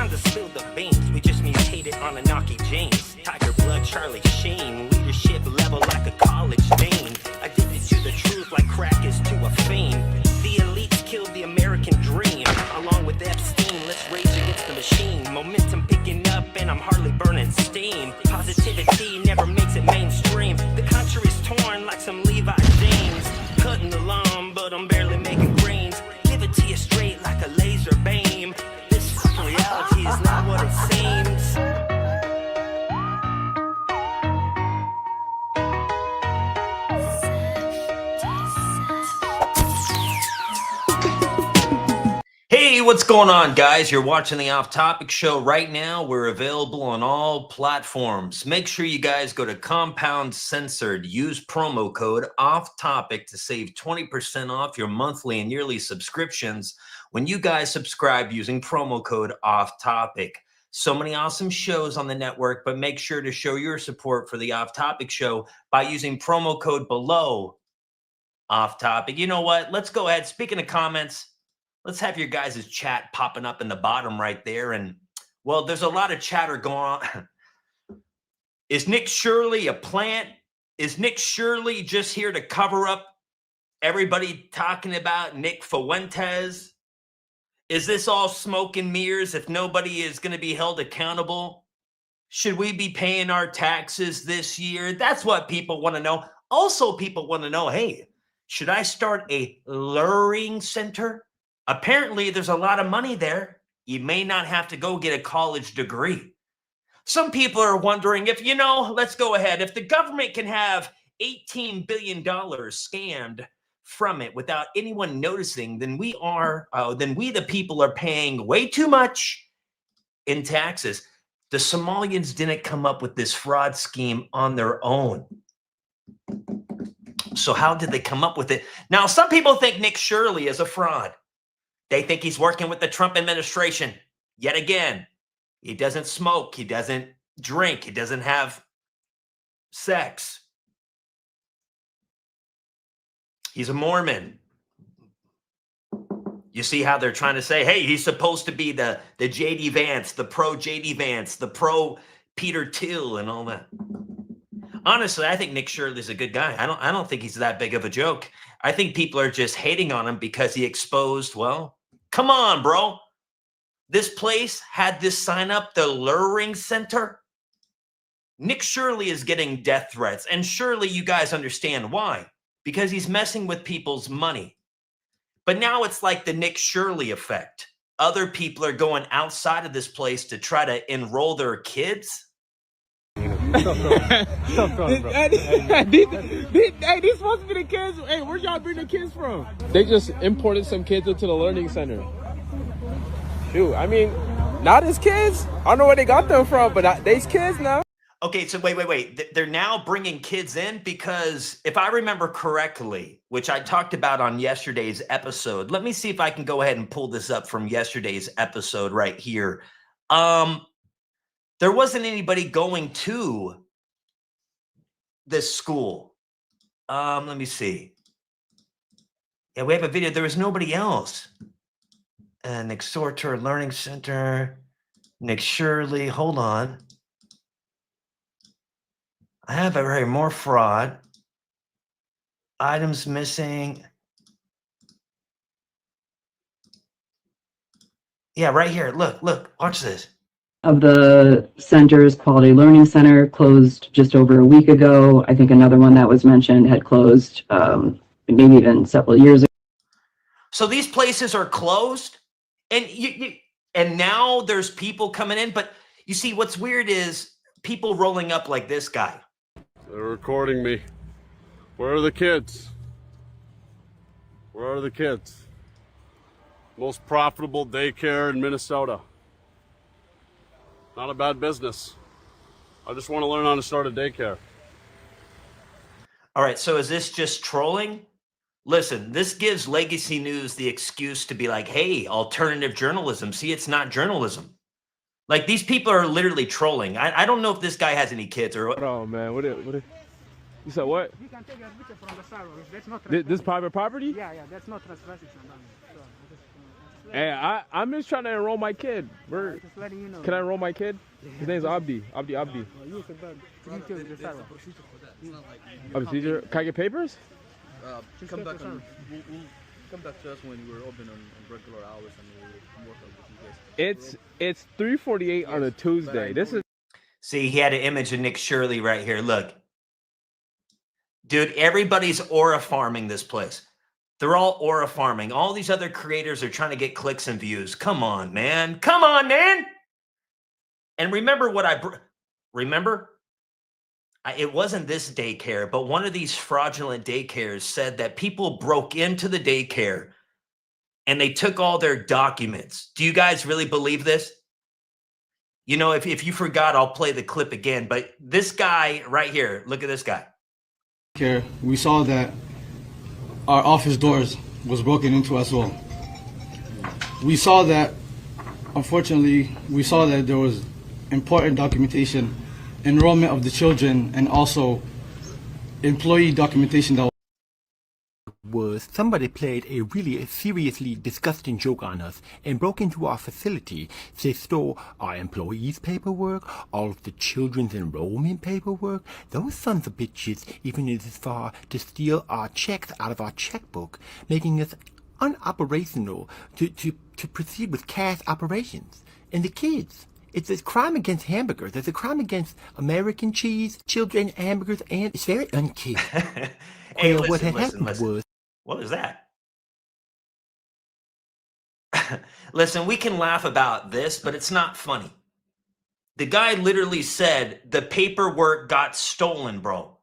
time to spill the beans. We just mutated Anunnaki genes. Tiger blood, Charlie Sheen. Leadership level like a college dean. Addicted to the truth like crack is to a fiend. The elites killed the American dream. Along with Epstein, let's rage against the machine. Momentum picking up and I'm hardly burning steam. Positivity never makes it mainstream. The country's torn like some Levi jeans. Cutting the lawn, but I'm barely making greens. Give it to you straight like a laser beam. This reality is not what it seems. Hey, what's going on, guys? You're watching the Off Topic Show right now. We're available on all platforms. Make sure you guys go to Compound Censored. Use promo code Off Topic to save 20% off your monthly and yearly subscriptions when you guys subscribe using promo code Off Topic. So many awesome shows on the network, but make sure to show your support for the Off Topic Show by using promo code below Off Topic. You know what? Let's go ahead. Speaking of comments, let's have your guys' chat popping up in the bottom right there. And, well, there's a lot of chatter going on. Is Nick Shirley a plant? Is Nick Shirley just here to cover up everybody talking about Nick Fuentes? Is this all smoke and mirrors if nobody is going to be held accountable? Should we be paying our taxes this year? That's what people want to know. Also, people want to know, hey, should I start a luring center? Apparently, there's a lot of money there. You may not have to go get a college degree. Some people are wondering if, let's go ahead. If the government can have $18 billion scammed from it without anyone noticing, then we the people are paying way too much in taxes. The Somalians didn't come up with this fraud scheme on their own. So how did they come up with it? Now, some people think Nick Shirley is a fraud. They think he's working with the Trump administration. Yet again, he doesn't smoke. He doesn't drink. He doesn't have sex. He's a Mormon. You see how they're trying to say, hey, he's supposed to be the J.D. Vance, the pro J.D. Vance, the pro Peter Thiel and all that. Honestly, I think Nick Shirley's a good guy. I don't think he's that big of a joke. I think people are just hating on him because he exposed, well, come on, bro. This place had this sign up, the luring center. Nick Shirley is getting death threats. And surely you guys understand why. Because he's messing with people's money. But now it's like the Nick Shirley effect. Other people are going outside of this place to try to enroll their kids. Stop, bro. Hey, these supposed to be the kids. Hey, where y'all bring the kids from? They just imported some kids into the learning center. Shoot, I mean, not his kids. I don't know where they got them from, but they's kids now. Okay, so wait. They're now bringing kids in because if I remember correctly, which I talked about on yesterday's episode, let me see if I can go ahead and pull this up from yesterday's episode right here. There wasn't anybody going to this school. Let me see. Yeah, we have a video. There was nobody else. Nick Sorter Learning Center. Nick Shirley. Hold on. I have it right here. More fraud. Items missing. Yeah, right here. Look. Watch this. Of the centers, Quality Learning Center closed just over a week ago. I think another one that was mentioned had closed maybe even several years ago. So these places are closed, and and now there's people coming in. But you see, what's weird is people rolling up like this guy. They're recording me. Where are the kids? Where are the kids? Most profitable daycare in Minnesota. Not a bad business. I just want to learn how to start a daycare. All right, so is this just trolling? Listen, this gives Legacy News the excuse to be like, hey, alternative journalism. See, it's not journalism. Like, these people are literally trolling. I don't know if this guy has any kids or what. Oh, man. What you said what? You can take a picture from the sidewalk. That's not This private property? Yeah, that's not trespassing. Hey, I'm just trying to enroll my kid. Just letting you know. Can I enroll my kid? His name's Abdi. Abdi. Procedure. Can I get papers? Come back on. We'll come back to us when we're open on regular hours and we'll work out with you guys. It's 3:48 on a Tuesday. This is. See, he had an image of Nick Shirley right here. Look. Dude, everybody's aura farming this place. They're all aura farming. All these other creators are trying to get clicks and views. Come on, man. Come on, man. And remember what it wasn't this daycare, but one of these fraudulent daycares said that people broke into the daycare and they took all their documents. Do you guys really believe this? You know, if you forgot, I'll play the clip again. But this guy right here, look at this guy. We saw that our office doors was broken into as well. We saw that, unfortunately, there was important documentation, enrollment of the children, and also employee documentation that was somebody played a really seriously disgusting joke on us and broke into our facility. They stole our employees' paperwork, all of the children's enrollment paperwork. Those sons of bitches even went as far to steal our checks out of our checkbook, making us unoperational to proceed with cash operations. And the kids, it's a crime against hamburgers. It's a crime against American cheese, children, hamburgers, and it's very unkid. Hey, what had listen. happened was. What was that? Listen, we can laugh about this, but it's not funny. The guy literally said the paperwork got stolen, bro.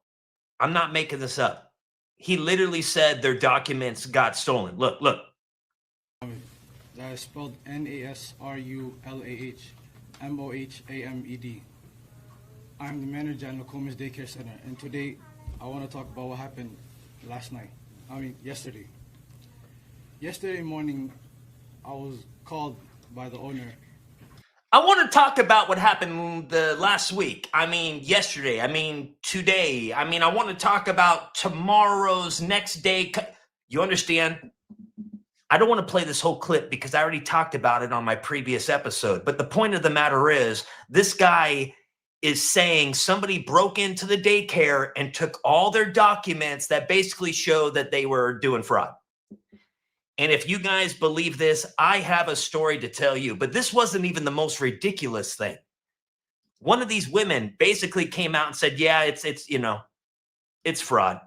I'm not making this up. He literally said their documents got stolen. Look. That is spelled NASRULAHMOHAMED. I'm the manager at Nokomis Daycare Center, and today I want to talk about what happened yesterday. Yesterday morning, I was called by the owner. I want to talk about what happened the last week. Yesterday. Today. I want to talk about tomorrow's next day. You understand? I don't want to play this whole clip because I already talked about it on my previous episode. But the point of the matter is, this guy is saying somebody broke into the daycare and took all their documents that basically show that they were doing fraud. And if you guys believe this, I have a story to tell you. But this wasn't even the most ridiculous thing. One of these women basically came out and said, yeah, it's fraud.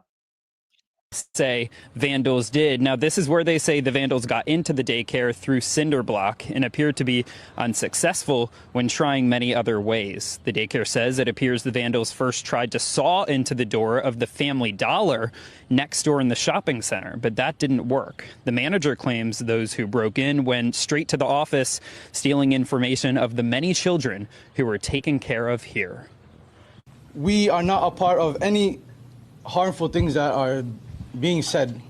Say vandals did. Now, this is where they say the vandals got into the daycare through cinder block and appeared to be unsuccessful when trying many other ways. The daycare says it appears the vandals first tried to saw into the door of the Family Dollar next door in the shopping center, but that didn't work. The manager claims those who broke in went straight to the office, stealing information of the many children who were taken care of here. We are not a part of any harmful things that are being said.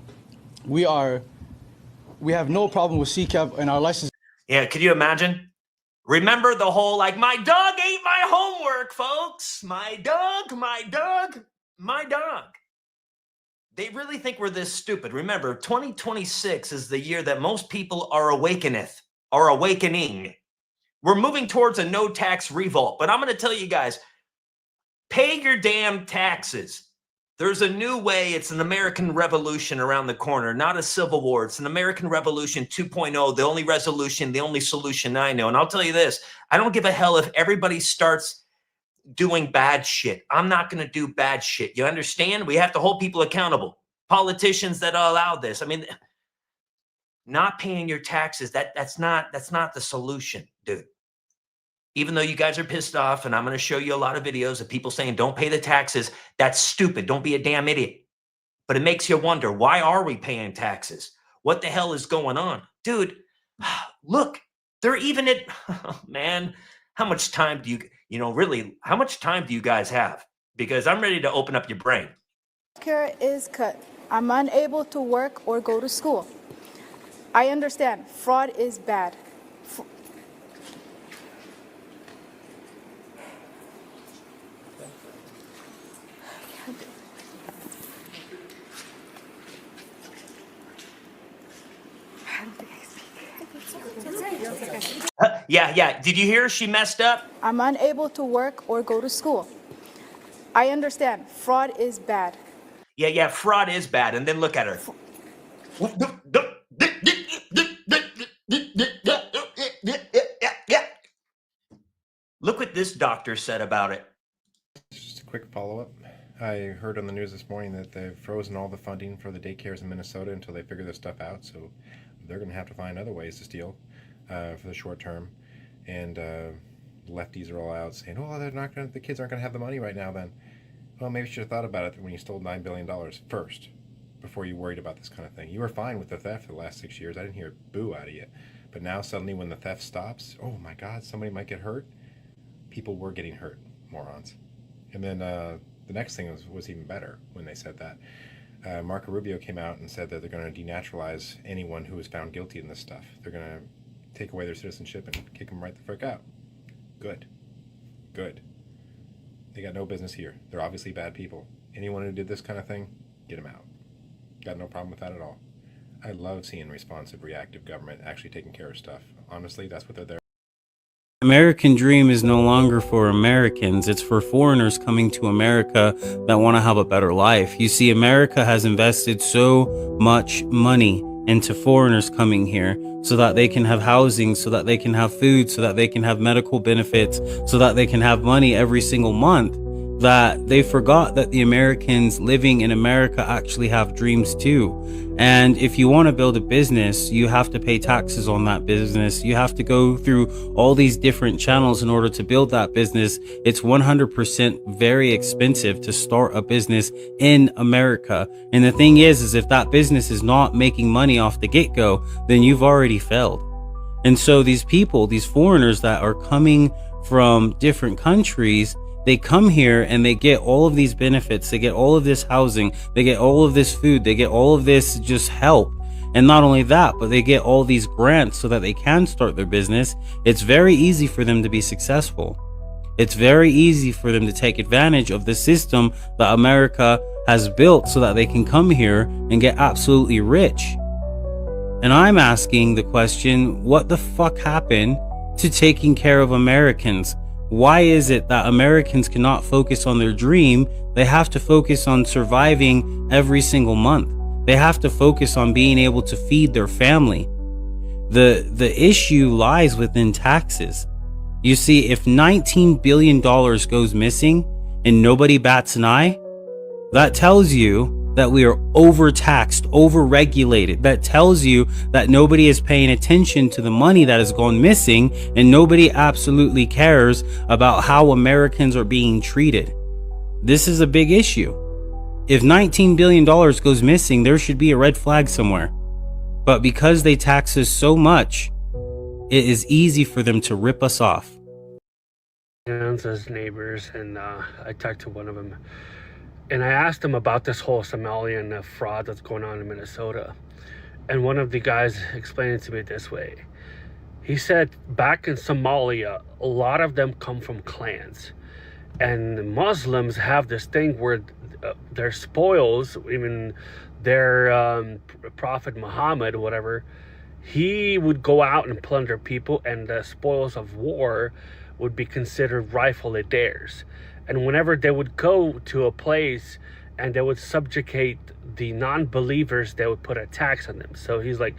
We have no problem with CCAP and our license. Yeah, could you imagine? Remember the whole, my dog ate my homework, folks. My dog. They really think we're this stupid. Remember, 2026 is the year that most people are awakening. We're moving towards a no-tax revolt. But I'm going to tell you guys, pay your damn taxes. There's a new way. It's an American Revolution around the corner, not a civil war. It's an American Revolution 2.0, the only resolution, the only solution I know. And I'll tell you this, I don't give a hell if everybody starts doing bad shit. I'm not going to do bad shit. You understand? We have to hold people accountable. Politicians that allow this. Not paying your taxes, that's not the solution, dude. Even though you guys are pissed off, and I'm going to show you a lot of videos of people saying, don't pay the taxes. That's stupid. Don't be a damn idiot. But it makes you wonder, why are we paying taxes? What the hell is going on? Dude, look, they're even at, man, how much time do how much time do you guys have? Because I'm ready to open up your brain. Care is cut. I'm unable to work or go to school. I understand fraud is bad. Yeah. Did you hear she messed up? I'm unable to work or go to school. I understand fraud is bad. Yeah, fraud is bad. And then look at her. Look what this doctor said about it. Just a quick follow-up. I heard on the news this morning that they've frozen all the funding for the daycares in Minnesota until they figure this stuff out, so they're going to have to find other ways to steal for the short term. And lefties are all out saying, oh, the kids aren't going to have the money right now then. Well, maybe you should have thought about it when you stole $9 billion first, before you worried about this kind of thing. You were fine with the theft for the last 6 years. I didn't hear a boo out of you. But now suddenly when the theft stops, oh my God, somebody might get hurt. People were getting hurt, morons. And then the next thing was even better when they said that. Marco Rubio came out and said that they're going to denaturalize anyone who is found guilty in this stuff. They're going to take away their citizenship and kick them right the frick out. Good. They got no business here. They're obviously bad people. Anyone who did this kind of thing, get them out. Got no problem with that at all. I love seeing responsive, reactive government actually taking care of stuff. Honestly, that's what they're there. American dream is no longer for Americans. It's for foreigners coming to America that want to have a better life. You see, America has invested so much money into foreigners coming here so that they can have housing, so that they can have food, so that they can have medical benefits, so that they can have money every single month, that they forgot that the Americans living in America actually have dreams too. And if you want to build a business, you have to pay taxes on that business. You have to go through all these different channels in order to build that business. It's 100% very expensive to start a business in America. And the thing is if that business is not making money off the get-go, then you've already failed. And so these people, these foreigners that are coming from different countries, they come here and they get all of these benefits. They get all of this housing. They get all of this food. They get all of this just help. And not only that, but they get all these grants so that they can start their business. It's very easy for them to be successful. It's very easy for them to take advantage of the system that America has built so that they can come here and get absolutely rich. And I'm asking the question, what the fuck happened to taking care of Americans? Why is it that Americans cannot focus on their dream? They have to focus on surviving every single month. They have to focus on being able to feed their family. The issue lies within taxes. You see, if $19 billion goes missing and nobody bats an eye, that tells you that we are overtaxed, overregulated. That tells you that nobody is paying attention to the money that has gone missing, and nobody absolutely cares about how Americans are being treated. This is a big issue. If $19 billion goes missing, there should be a red flag somewhere. But because they tax us so much, it is easy for them to rip us off. As neighbors, and I talked to one of them. And I asked him about this whole Somalian fraud that's going on in Minnesota. And one of the guys explained it to me this way. He said back in Somalia, a lot of them come from clans. And Muslims have this thing where their spoils, even their Prophet Muhammad, whatever, he would go out and plunder people, and the spoils of war would be considered rightfully theirs. And whenever they would go to a place and they would subjugate the non-believers, they would put a tax on them. So he's like,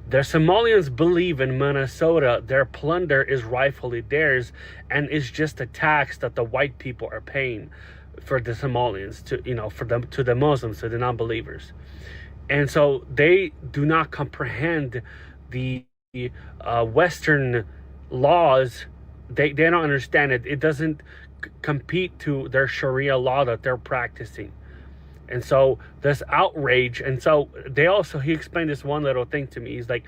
the Somalians believe in Minnesota, their plunder is rightfully theirs, and it's just a tax that the white people are paying for the Somalians, to the Muslims, to the non-believers. And so they do not comprehend the Western laws. They don't understand it. It doesn't compete to their Sharia law that they're practicing. And so this outrage, and so he explained this one little thing to me. He's like,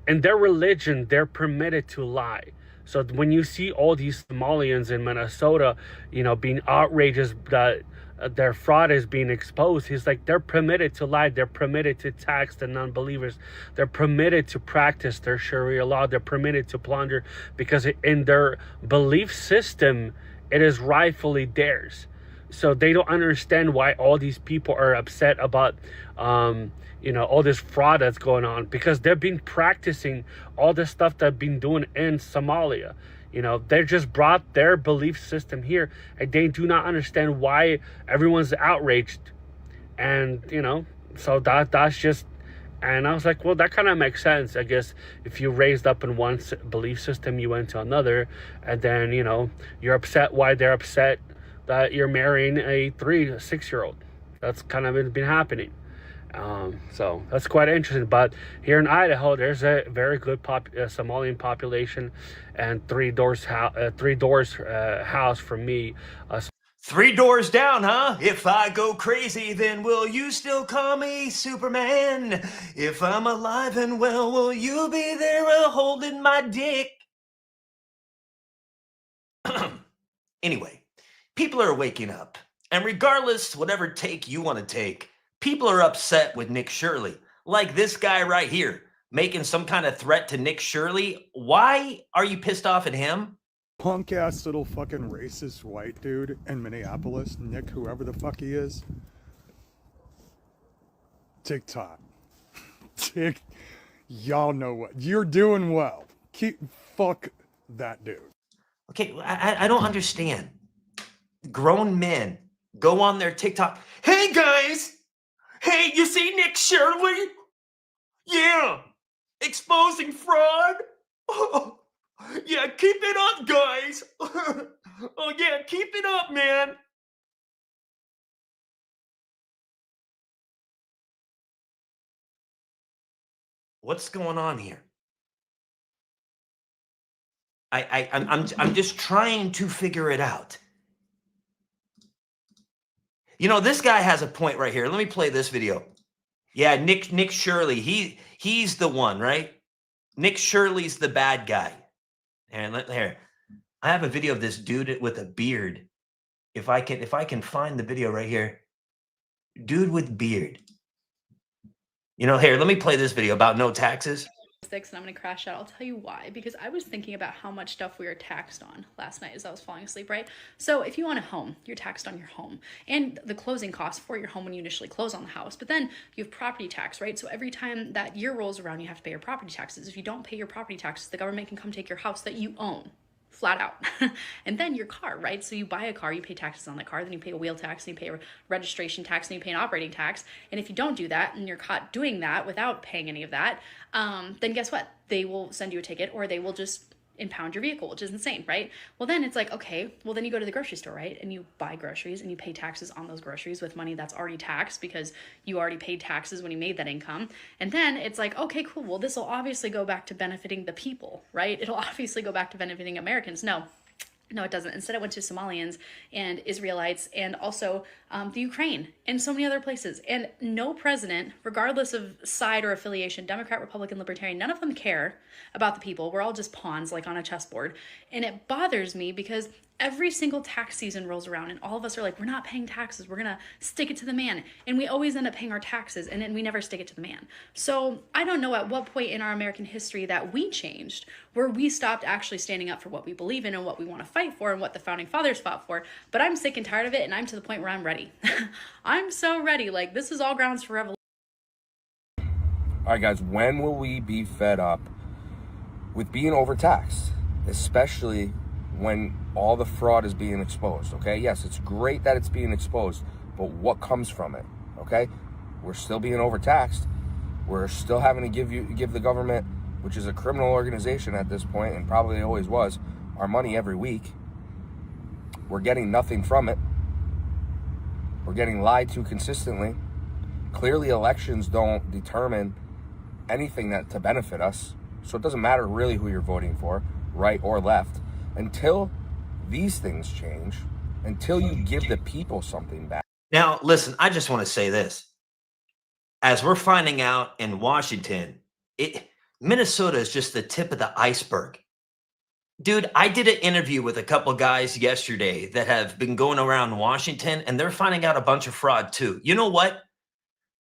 in their religion, they're permitted to lie. So when you see all these Somalians in Minnesota, being outrageous that their fraud is being exposed, he's like, they're permitted to lie. They're permitted to tax the non-believers. They're permitted to practice their Sharia law. They're permitted to plunder because in their belief system, it is rightfully theirs. So they don't understand why all these people are upset about, you know, all this fraud that's going on, because they've been practicing all this stuff they've been doing in Somalia. You know, they just brought their belief system here, and they do not understand why everyone's outraged. And, you know, so that's just, and I was like, well, that kind of makes sense. I guess if you raised up in one belief system, you went to another, and then, you know, you're upset why they're upset that you're marrying a 6-year-old. That's kind of been happening. So that's quite interesting. But here in Idaho, there's a very good Somalian population, and 3 doors house from me. 3 doors down, huh? If I go crazy, then will you still call me Superman? If I'm alive and well, will you be there holding my dick? Anyway, people are waking up. And regardless, whatever take you want to take, people are upset with Nick Shirley. Like this guy right here, making some kind of threat to Nick Shirley. Why are you pissed off at him? Punk ass little fucking racist white dude in Minneapolis, Nick, whoever the fuck he is. TikTok. Y'all know what you're doing well. Fuck that dude. Okay, I don't understand. Grown men go on their TikTok. Hey guys, hey, you see Nick Shirley? Yeah, exposing fraud. Oh, yeah, keep it up, guys. Oh yeah, keep it up, man. What's going on here? I'm just trying to figure it out. You know, this guy has a point right here. Let me play this video. Yeah, Nick Shirley. He's the one, right? Nick Shirley's the bad guy. And here, I have a video of this dude with a beard. If I can find the video right here. Dude with beard. You know, here, let me play this video about no taxes. And I'm gonna crash out. I'll tell you why, because I was thinking about how much stuff we were taxed on last night as I was falling asleep, right? So if you own a home, you're taxed on your home and the closing costs for your home when you initially close on the house. But then you have property tax, right? So every time that year rolls around, you have to pay your property taxes. If you don't pay your property taxes, the government can come take your house that you own. Flat out. And then your car, right? So you buy a car, you pay taxes on that car, then you pay a wheel tax, and you pay a registration tax, and you pay an operating tax. And if you don't do that and you're caught doing that without paying any of that, then guess what? They will send you a ticket, or they will just impound your vehicle, which is insane, right? Well, then it's like, okay, well, then you go to the grocery store, right? And you buy groceries and you pay taxes on those groceries with money that's already taxed because you already paid taxes when you made that income. And then it's like, okay, cool. Well, this will obviously go back to benefiting the people, right? It'll obviously go back to benefiting Americans. No, it doesn't. Instead, it went to Somalians and Israelites and also the Ukraine and so many other places. And no president, regardless of side or affiliation, Democrat, Republican, Libertarian, none of them care about the people. We're all just pawns like on a chessboard. And it bothers me because every single tax season rolls around and all of us are like, we're not paying taxes. We're going to stick it to the man. And we always end up paying our taxes and then we never stick it to the man. So I don't know at what point in our American history that we changed, where we stopped actually standing up for what we believe in and what we want to fight for and what the founding fathers fought for. But I'm sick and tired of it. And I'm to the point where I'm ready. I'm so ready. Like, this is all grounds for revolution. All right, guys, when will we be fed up with being overtaxed, especially when all the fraud is being exposed? Okay, yes, it's great that it's being exposed, but what comes from it? Okay, we're still being overtaxed. We're still having to give the government, which is a criminal organization at this point and probably always was, our money every week. We're getting nothing from it. We're getting lied to consistently. Clearly, elections don't determine anything that to benefit us, so it doesn't matter really who you're voting for, right or left. Until these things change, until you give the people something back. Now, listen, I just want to say this. As we're finding out in Washington, Minnesota is just the tip of the iceberg. Dude, I did an interview with a couple guys yesterday that have been going around Washington, and they're finding out a bunch of fraud too. You know what?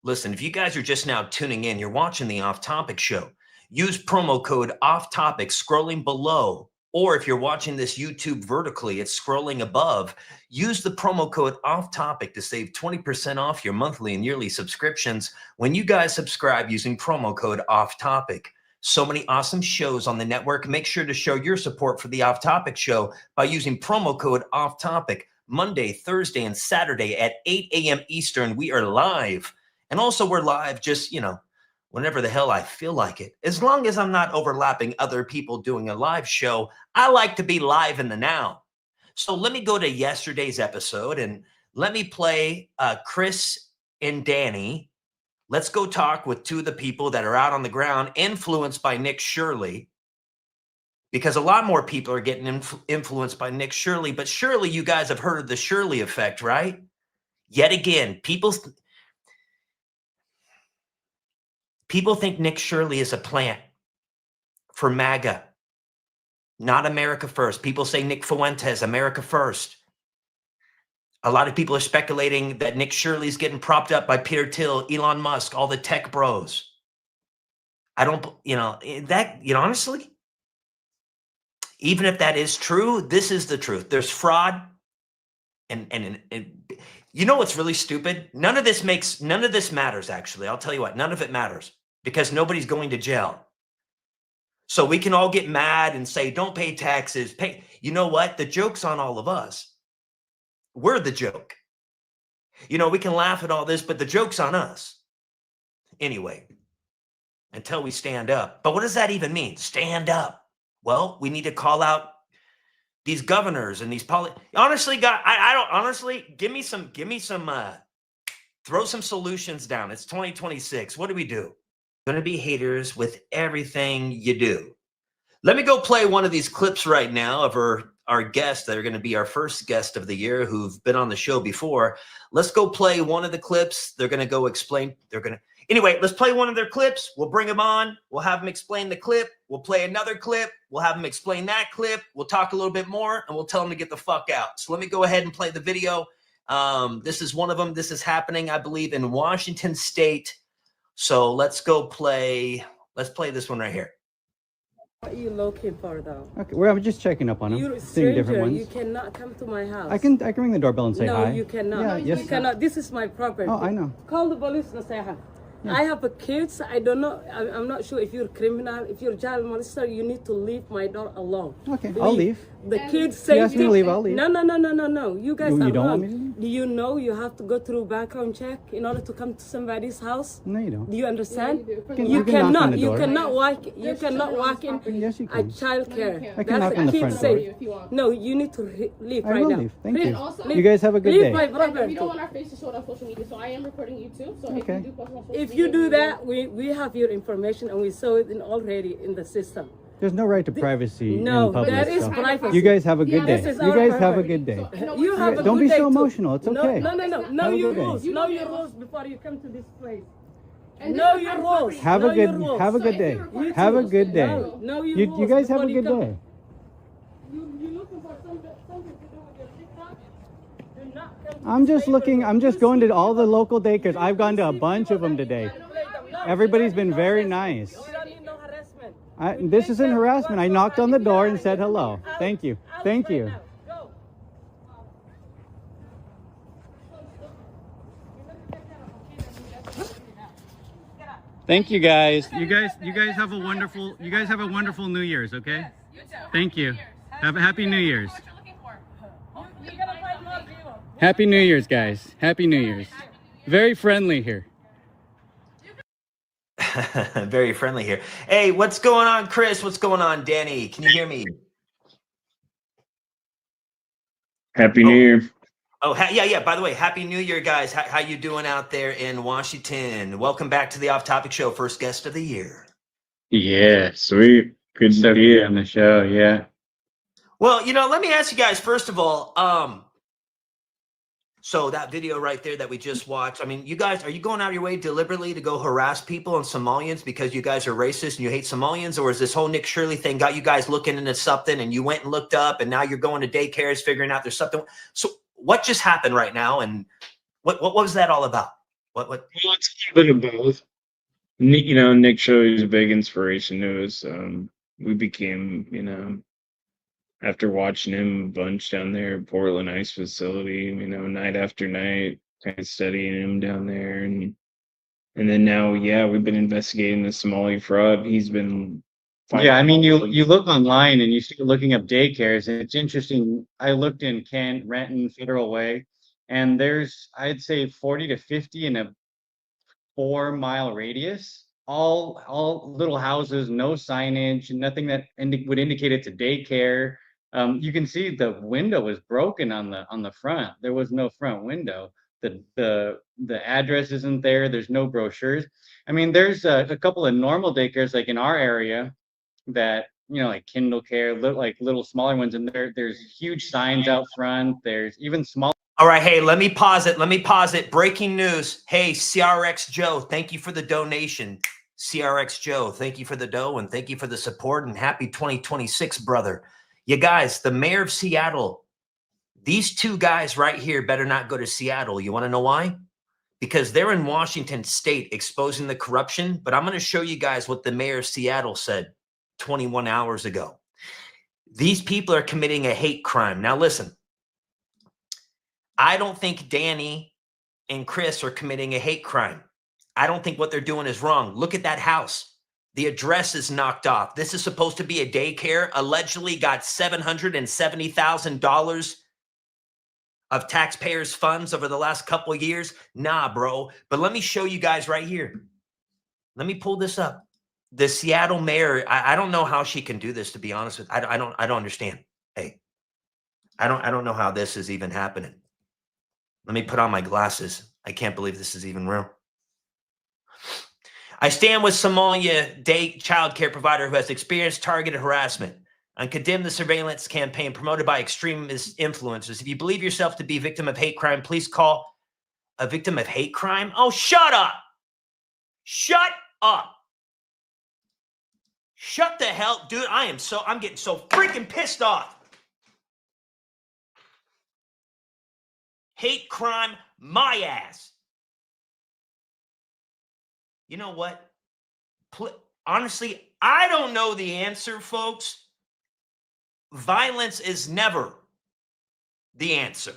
Listen, if you guys are just now tuning in, you're watching the Off Topic show. Use promo code Off Topic scrolling below, Or if you're watching this YouTube vertically, it's scrolling above. Use the promo code OFFTOPIC to save 20% off your monthly and yearly subscriptions when you guys subscribe using promo code OFFTOPIC. So many awesome shows on the network. Make sure to show your support for the Off Topic show by using promo code OFFTOPIC. Monday, Thursday, and Saturday at 8 a.m. Eastern. We are live. And also we're live just, whenever the hell I feel like it. As long as I'm not overlapping other people doing a live show, I like to be live in the now. So let me go to yesterday's episode and let me play Chris and Danny. Let's go talk with two of the people that are out on the ground influenced by Nick Shirley, because a lot more people are getting influenced by Nick Shirley. But surely you guys have heard of the Shirley effect, right? Yet again, people think Nick Shirley is a plant for MAGA, not America first. People say Nick Fuentes, America first. A lot of people are speculating that Nick Shirley is getting propped up by Peter Thiel, Elon Musk, all the tech bros. I don't, honestly, even if that is true, this is the truth. There's fraud. And you know what's really stupid? None of this matters, actually. I'll tell you what, none of it matters because nobody's going to jail. So we can all get mad and say, don't pay taxes. You know what? The joke's on all of us. We're the joke. We can laugh at all this, but the joke's on us. Anyway, until we stand up. But what does that even mean? Stand up. Well, we need to call out these governors and these honestly, God, I don't honestly give me some throw some solutions down. It's 2026. What do we do? Going to be haters with everything you do. Let me go play one of these clips right now of our guests that are going to be our first guest of the year who've been on the show before. Let's go play one of the clips. They're going to go explain. Anyway, let's play one of their clips. We'll bring them on. We'll have them explain the clip. We'll play another clip. We'll have them explain that clip. We'll talk a little bit more, and we'll tell them to get the fuck out. So let me go ahead and play the video. This is one of them. This is happening, I believe, in Washington State. So let's go play. Let's play this one right here. What are you looking for, though? Okay, we're just checking up on him. You're a Seeing different stranger. ones. You cannot come to my house. I can ring the doorbell and say hi. No, you cannot. Yeah, yes. You cannot. This is my property. Oh, I know. Call the police and say hi. Yeah. I have a kids. I don't know. I'm not sure if you're a criminal. If you're a child molester, you need to leave my door alone. Okay, I'll leave. The kids say. You ask me to leave, I'll leave. No. You guys are you don't wrong. want me to leave? Do you know you have to go through background check in order to come to somebody's house? No, you don't. Do you understand? Yeah, you cannot. You cannot walk. You cannot walk in yes, you can. a child care. I can knock on the front door. No, you need to leave I right will now. leave. Thank you. Also, you guys have a good leave day. My property. We don't want our face to show it on social media, so I am recording you too. So okay. If you do that, we have your information and we saw it already in the system. There's no right to privacy in No, public. that is so. privacy. You guys have a good day. This is You guys our have a property. good day. You have a Don't good be day so too. emotional. It's okay. No. Know Have a your good day. rules. Know your rules before you come to this place. Know your rules. Have a good day. Have a good day. Know your rules. You guys have a good come. day. You looking for something to do with your TikTok? Do not come to I'm just looking. I'm just going to all the local daycares. I've gone to a bunch of them today. Everybody's been very nice. This isn't harassment. I knocked on the door and said hello. Thank you. Thank you. Thank you guys. You guys have a wonderful New Year's, okay? Thank you. Have a happy New Year's. Happy New Year's, guys. Happy New Year's. Very friendly here. Very friendly here. Hey, what's going on, Chris? What's going on, Danny? Can you hear me? Happy New Year. Oh, yeah. By the way, Happy New Year, guys. How you doing out there in Washington? Welcome back to the Off Topic Show, first guest of the year. Yeah, sweet. Good stuff here on the show, yeah. Well, let me ask you guys, first of all, so that video right there that we just watched, I mean, you guys, are you going out of your way deliberately to go harass people and Somalians because you guys are racist and you hate Somalians? Or is this whole Nick Shirley thing got you guys looking into something and you went and looked up and now you're going to daycares figuring out there's something? So what just happened right now? And what was that all about? What? Well, it's a little bit of both. Nick Shirley is a big inspiration to us. We became, after watching him a bunch down there at Portland Ice facility, night after night, kind of studying him down there, and then now, yeah, we've been investigating the Somali fraud. He's been Yeah, I mean, you look online and you start looking up daycares, and it's interesting. I looked in Kent, Renton, Federal Way, and there's, I'd say, 40 to 50 in a 4-mile radius. All little houses, no signage, nothing that would indicate it's a daycare. You can see the window was broken on the front. There was no front window. The address isn't there. There's no brochures. I mean, there's a couple of normal daycares like in our area that, like Kindle Care, like little smaller ones, and there's huge signs out front. There's even small. All right, hey, let me pause it. Breaking news. Hey, CRX Joe, thank you for the donation. CRX Joe, thank you for the dough and thank you for the support and happy 2026, brother. You guys, the mayor of Seattle, these two guys right here better not go to Seattle. You want to know why? Because they're in Washington State exposing the corruption. But I'm going to show you guys what the mayor of Seattle said 21 hours ago. These people are committing a hate crime. Now, listen, I don't think Danny and Chris are committing a hate crime. I don't think what they're doing is wrong. Look at that house. The address is knocked off. This is supposed to be a daycare, allegedly got $770,000 of taxpayers' funds over the last couple of years. Nah, bro. But let me show you guys right here. Let me pull this up. The Seattle mayor, I don't know how she can do this, to be honest with you. I don't understand. Hey, I don't know how this is even happening. Let me put on my glasses. I can't believe this is even real. I stand with Somalia day child care provider who has experienced targeted harassment and condemn the surveillance campaign promoted by extremist influencers. If you believe yourself to be a victim of hate crime, please call a victim of hate crime. Oh, shut up. Shut up. Shut the hell, dude. I'm getting so freaking pissed off. Hate crime, my ass. You know what? Honestly, I don't know the answer, folks. Violence is never the answer.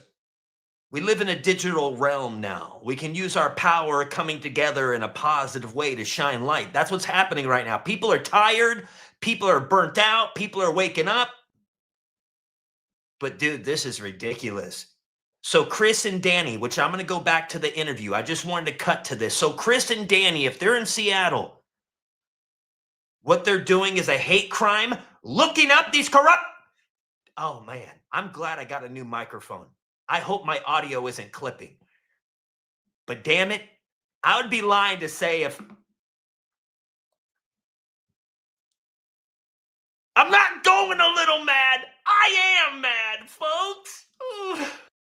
We live in a digital realm now. We can use our power coming together in a positive way to shine light. That's what's happening right now. People are tired. People are burnt out. People are waking up. But dude, this is ridiculous. So Chris and Danny, which I'm going to go back to the interview. I just wanted to cut to this. So Chris and Danny, if they're in Seattle, what they're doing is a hate crime, looking up these corrupt. Oh man, I'm glad I got a new microphone. I hope my audio isn't clipping. But damn it, I would be lying to say if I'm not going a little mad. I am mad, folks. Ooh.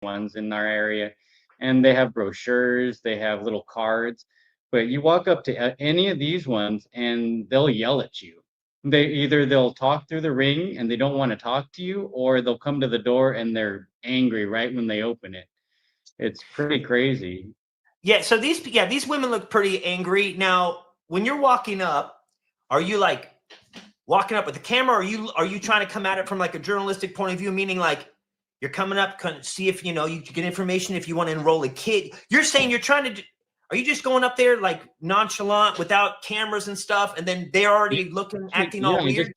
Ones in our area, and they have brochures, they have little cards, but you walk up to any of these ones and they'll yell at you. They'll talk through the ring and they don't want to talk to you, or they'll come to the door and they're angry right when they open it. It's pretty crazy. Yeah, so these women look pretty angry. Now, when you're walking up, are you like walking up with the camera, or are you trying to come at it from like a journalistic point of view, meaning like you're coming up, see if, you get information if you want to enroll a kid. You're saying you're trying to, are you just going up there like nonchalant without cameras and stuff, and then they're already looking, acting all weird?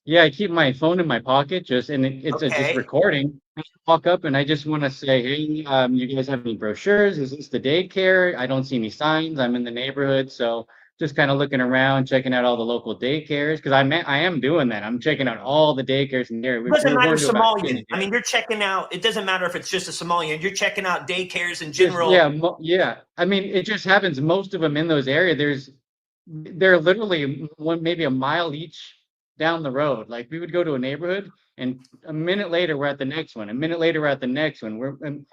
I keep my phone in my pocket, it's just recording. I walk up and I just want to say, hey, you guys have any brochures? Is this the daycare? I don't see any signs. I'm in the neighborhood, so just kind of looking around, checking out all the local daycares, because I am doing that. I'm checking out all the daycares in there. It doesn't matter Somalian. I mean, you're checking out. It doesn't matter if it's just a Somalian. You're checking out daycares in general. Yeah. I mean, it just happens. Most of them in those areas, they're literally maybe a mile each down the road. Like we would go to a neighborhood, and a minute later we're at the next one. A minute later we're at the next one.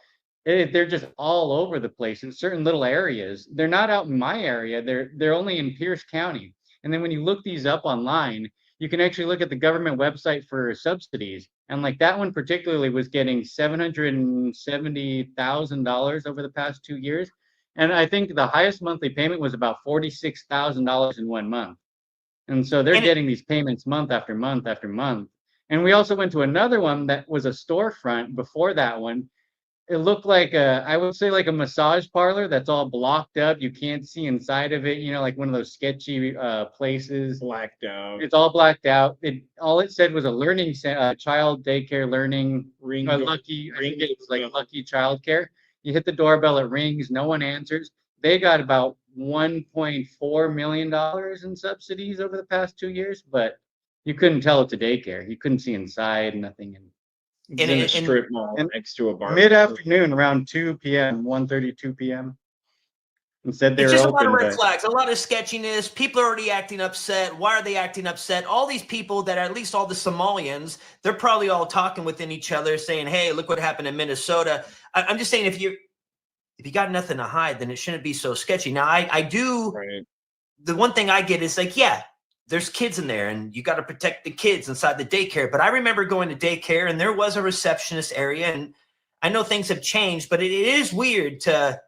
They're just all over the place in certain little areas. They're not out in my area. They're only in Pierce County. And then when you look these up online, you can actually look at the government website for subsidies. And like that one particularly was getting $770,000 over the past 2 years. And I think the highest monthly payment was about $46,000 in 1 month. And so they're getting these payments month after month after month. And we also went to another one that was a storefront before that one. It looked like I would say like a massage parlor that's all blocked up. You can't see inside of it, you know, like one of those sketchy places. Blacked out. It's all blacked out. All it said was a learning child daycare learning Ring lucky. I think it was like lucky childcare. You hit the doorbell, it rings, no one answers. They got about $1.4 million in subsidies over the past 2 years, but you couldn't tell it's a daycare. You couldn't see inside, nothing. It's in a strip mall next to a bar. Mid-afternoon, around 2 p.m., 1:30, 2 p.m. And said they It's were just open. a lot of red flags, a lot of sketchiness. People are already acting upset. Why are they acting upset? All these people that are at least all the Somalians, they're probably all talking within each other saying, hey, look what happened in Minnesota. I'm just saying if you got nothing to hide, then it shouldn't be so sketchy. Now, I do. Right. The one thing I get is like, yeah, there's kids in there and you got to protect the kids inside the daycare. But I remember going to daycare and there was a receptionist area. And I know things have changed, but it is weird to,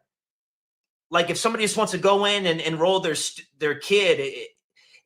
like, if somebody just wants to go in and enroll their kid,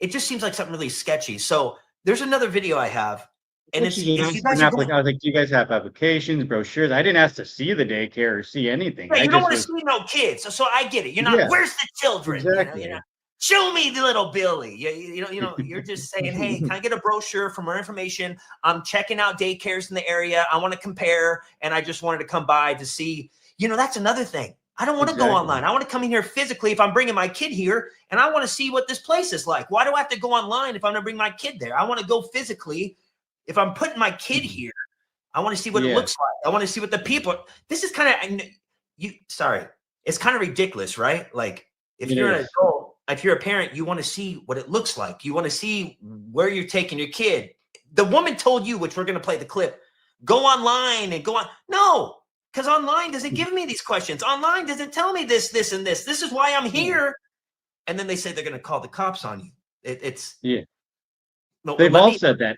it just seems like something really sketchy. So there's another video I have. And it's you guys I was like, do you guys have applications, brochures? I didn't ask to see the daycare or see anything. Yeah, you don't want to see no kids. So I get it. You're not, where's the children? Exactly. You know? Show me the little Billy. You know, you're just saying, hey, can I get a brochure for more information? I'm checking out daycares in the area. I want to compare, and I just wanted to come by to see. You know, that's another thing. I don't want to go online. I want to come in here physically if I'm bringing my kid here, and I want to see what this place is like. Why do I have to go online if I'm going to bring my kid there? I want to go physically. If I'm putting my kid here, I want to see what it looks like. I want to see what the people. This is kind of sorry. It's kind of ridiculous, right? Like if you're an adult. If you're a parent, you want to see what it looks like. You want to see where you're taking your kid. The woman told you, which we're going to play the clip, go online and go on. No, because online doesn't give me these questions. Online doesn't tell me this, this, and this. This is why I'm here. And then they say they're going to call the cops on you. It's No, they've all said that.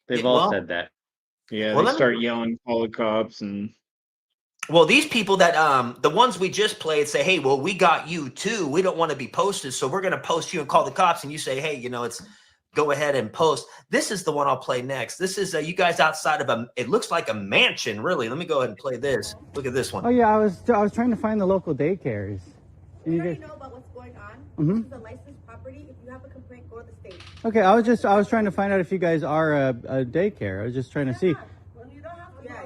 They've all said that. Yeah, they start yelling, call the cops, and. Well, these people that the ones we just played say, hey, well, we got you too. We don't want to be posted, so we're going to post you and call the cops. And you say, hey, you know, it's go ahead and post. This is the one I'll play next. This is you guys outside of it looks like a mansion, really. Let me go ahead and play this. Look at this one. Oh yeah, I was trying to find the local daycares. We already know about what's going on. This is a licensed property. If you have a complaint, go to the state. Okay, I was trying to find out if you guys are a daycare. I was just trying to see. You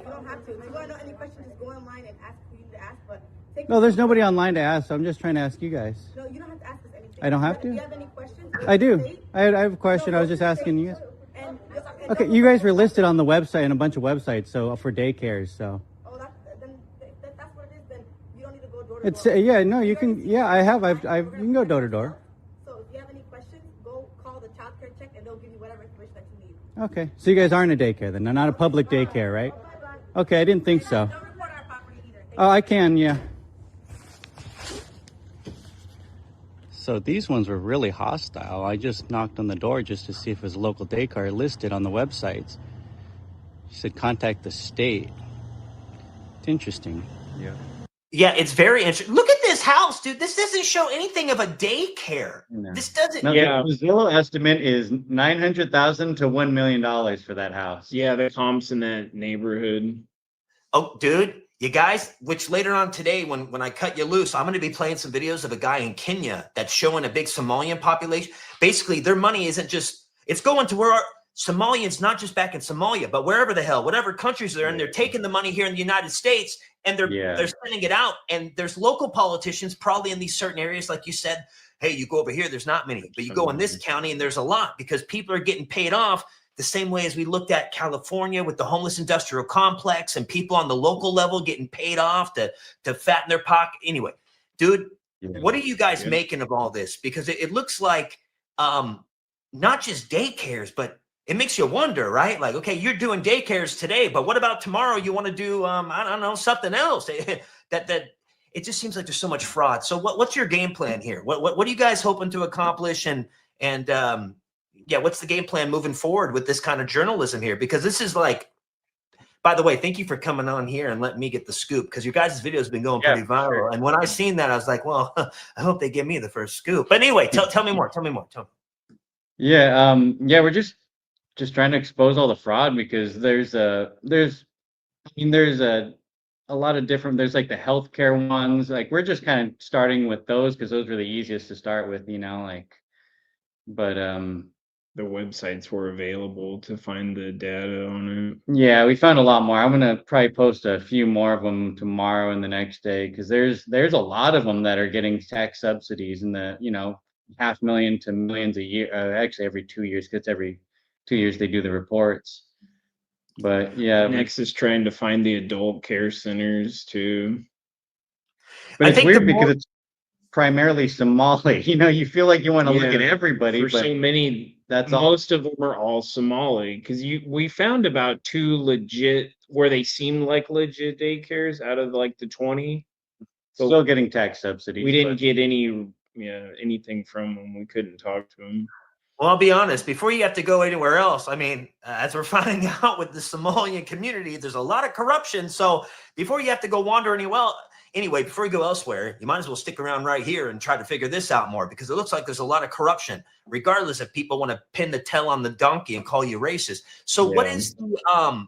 don't have to. If you want to know any questions, just go online and ask who you need to ask. But no, there's nobody online to ask, so I'm just trying to ask you guys. No, you don't have to ask us anything. I don't have to? If you have any questions, I do. I have a question. I was just asking you guys. Okay, you guys were listed on the website and a bunch of websites, so for daycares, so. Oh, that's what it is. Then you don't need to go door to door. It's yeah, no, you can. Yeah, I have. You can go door to door. So if you have any questions, go call the child care check, and they'll give you whatever information that you need. Okay, so you guys aren't a daycare then? Not a public daycare, right? Okay, I didn't think so. Oh, I can, yeah. So these ones were really hostile. I just knocked on the door just to see if it was a local daycare listed on the websites. She said contact the state. It's interesting. Yeah. Yeah, it's very interesting. Look at this house, dude. This doesn't show anything of a daycare. No. This doesn't. No, the Zillow estimate is $900,000 to $1 million for that house. Yeah, the comps in that neighborhood. Oh, dude, you guys, which later on today, when I cut you loose, I'm going to be playing some videos of a guy in Kenya that's showing a big Somalian population. Basically, their money isn't just, it's going to where Somalians, not just back in Somalia, but wherever the hell, whatever countries they're in, they're taking the money here in the United States and they're sending it out. And there's local politicians probably in these certain areas, like you said, hey, you go over here, there's not many, but you go in this county and there's a lot because people are getting paid off the same way as we looked at California with the homeless industrial complex and people on the local level getting paid off to fatten their pocket. Anyway, dude, what are you guys making of all this? Because it looks like not just daycares, but it makes you wonder, right? Like, okay, you're doing daycares today, but what about tomorrow? You want to do, I don't know, something else that it just seems like there's so much fraud. So what's your game plan here? What are you guys hoping to accomplish? And yeah, what's the game plan moving forward with this kind of journalism here? Because this is like, by the way, thank you for coming on here and letting me get the scoop because your guys' video has been going pretty viral. Sure. And when I seen that, I was like, well, I hope they give me the first scoop. But anyway, tell me more. Tell me more. Yeah, we're just just trying to expose all the fraud, because there's a lot of different, there's like the healthcare ones. Like, we're just kind of starting with those because those were the easiest to start with, like, but the websites were available to find the data on it. yeah, we found a lot more. I'm gonna probably post a few more of them tomorrow and the next day, because there's a lot of them that are getting tax subsidies in the $500,000 to millions a year. Actually, every 2 years, because every 2 years they do the reports. But yeah, Next is trying to find the adult care centers too. but it's weird because it's primarily Somali. You feel like you want to look at everybody, For but so many, that's all. most of them are all Somali, because we found about 2 legit, where they seemed like legit daycares out of like the 20. Still getting tax subsidies. We didn't get anything from them. We couldn't talk to them. Well, I'll be honest, before you have to go anywhere else, I mean, as we're finding out with the Somalian community, there's a lot of corruption. So before you have to go wander anyway, before you go elsewhere, you might as well stick around right here and try to figure this out more, because it looks like there's a lot of corruption, regardless if people want to pin the tail on the donkey and call you racist. So what is the,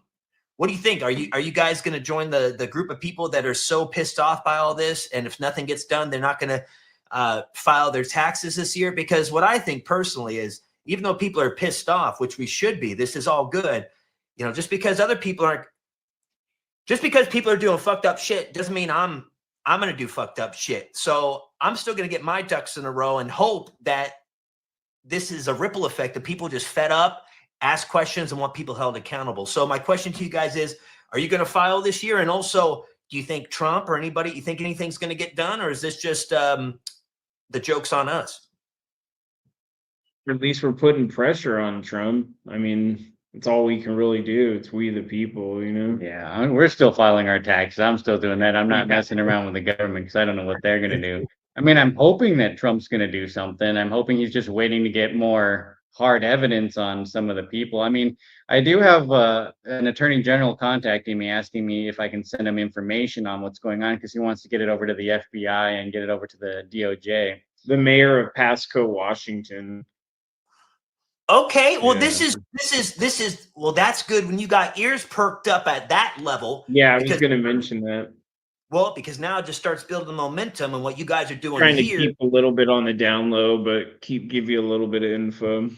what do you think? Are you guys going to join the group of people that are so pissed off by all this, and if nothing gets done, they're not going to file their taxes this year? Because what I think personally is, even though people are pissed off, which we should be, this is all good. Just because people are doing fucked up shit doesn't mean I'm going to do fucked up shit. So I'm still going to get my ducks in a row and hope that this is a ripple effect of people just fed up, ask questions, and want people held accountable. So my question to you guys is, are you going to file this year? And also, do you think Trump or anybody, you think anything's going to get done? Or is this just the joke's on us? At least we're putting pressure on Trump. I mean, it's all we can really do. It's we the people, Yeah, I mean, we're still filing our taxes. I'm still doing that. I'm not messing around with the government, because I don't know what they're going to do. I mean, I'm hoping that Trump's going to do something. I'm hoping he's just waiting to get more hard evidence on some of the people. I mean, I do have an attorney general contacting me, asking me if I can send him information on what's going on, because he wants to get it over to the FBI and get it over to the DOJ. The mayor of Pasco, Washington. Okay, well, this is well, that's good when you got ears perked up at that level. Yeah, I was going to mention that. Well, because now it just starts building momentum, and what you guys are doing Trying here, to keep a little bit on the down low, but give you a little bit of info.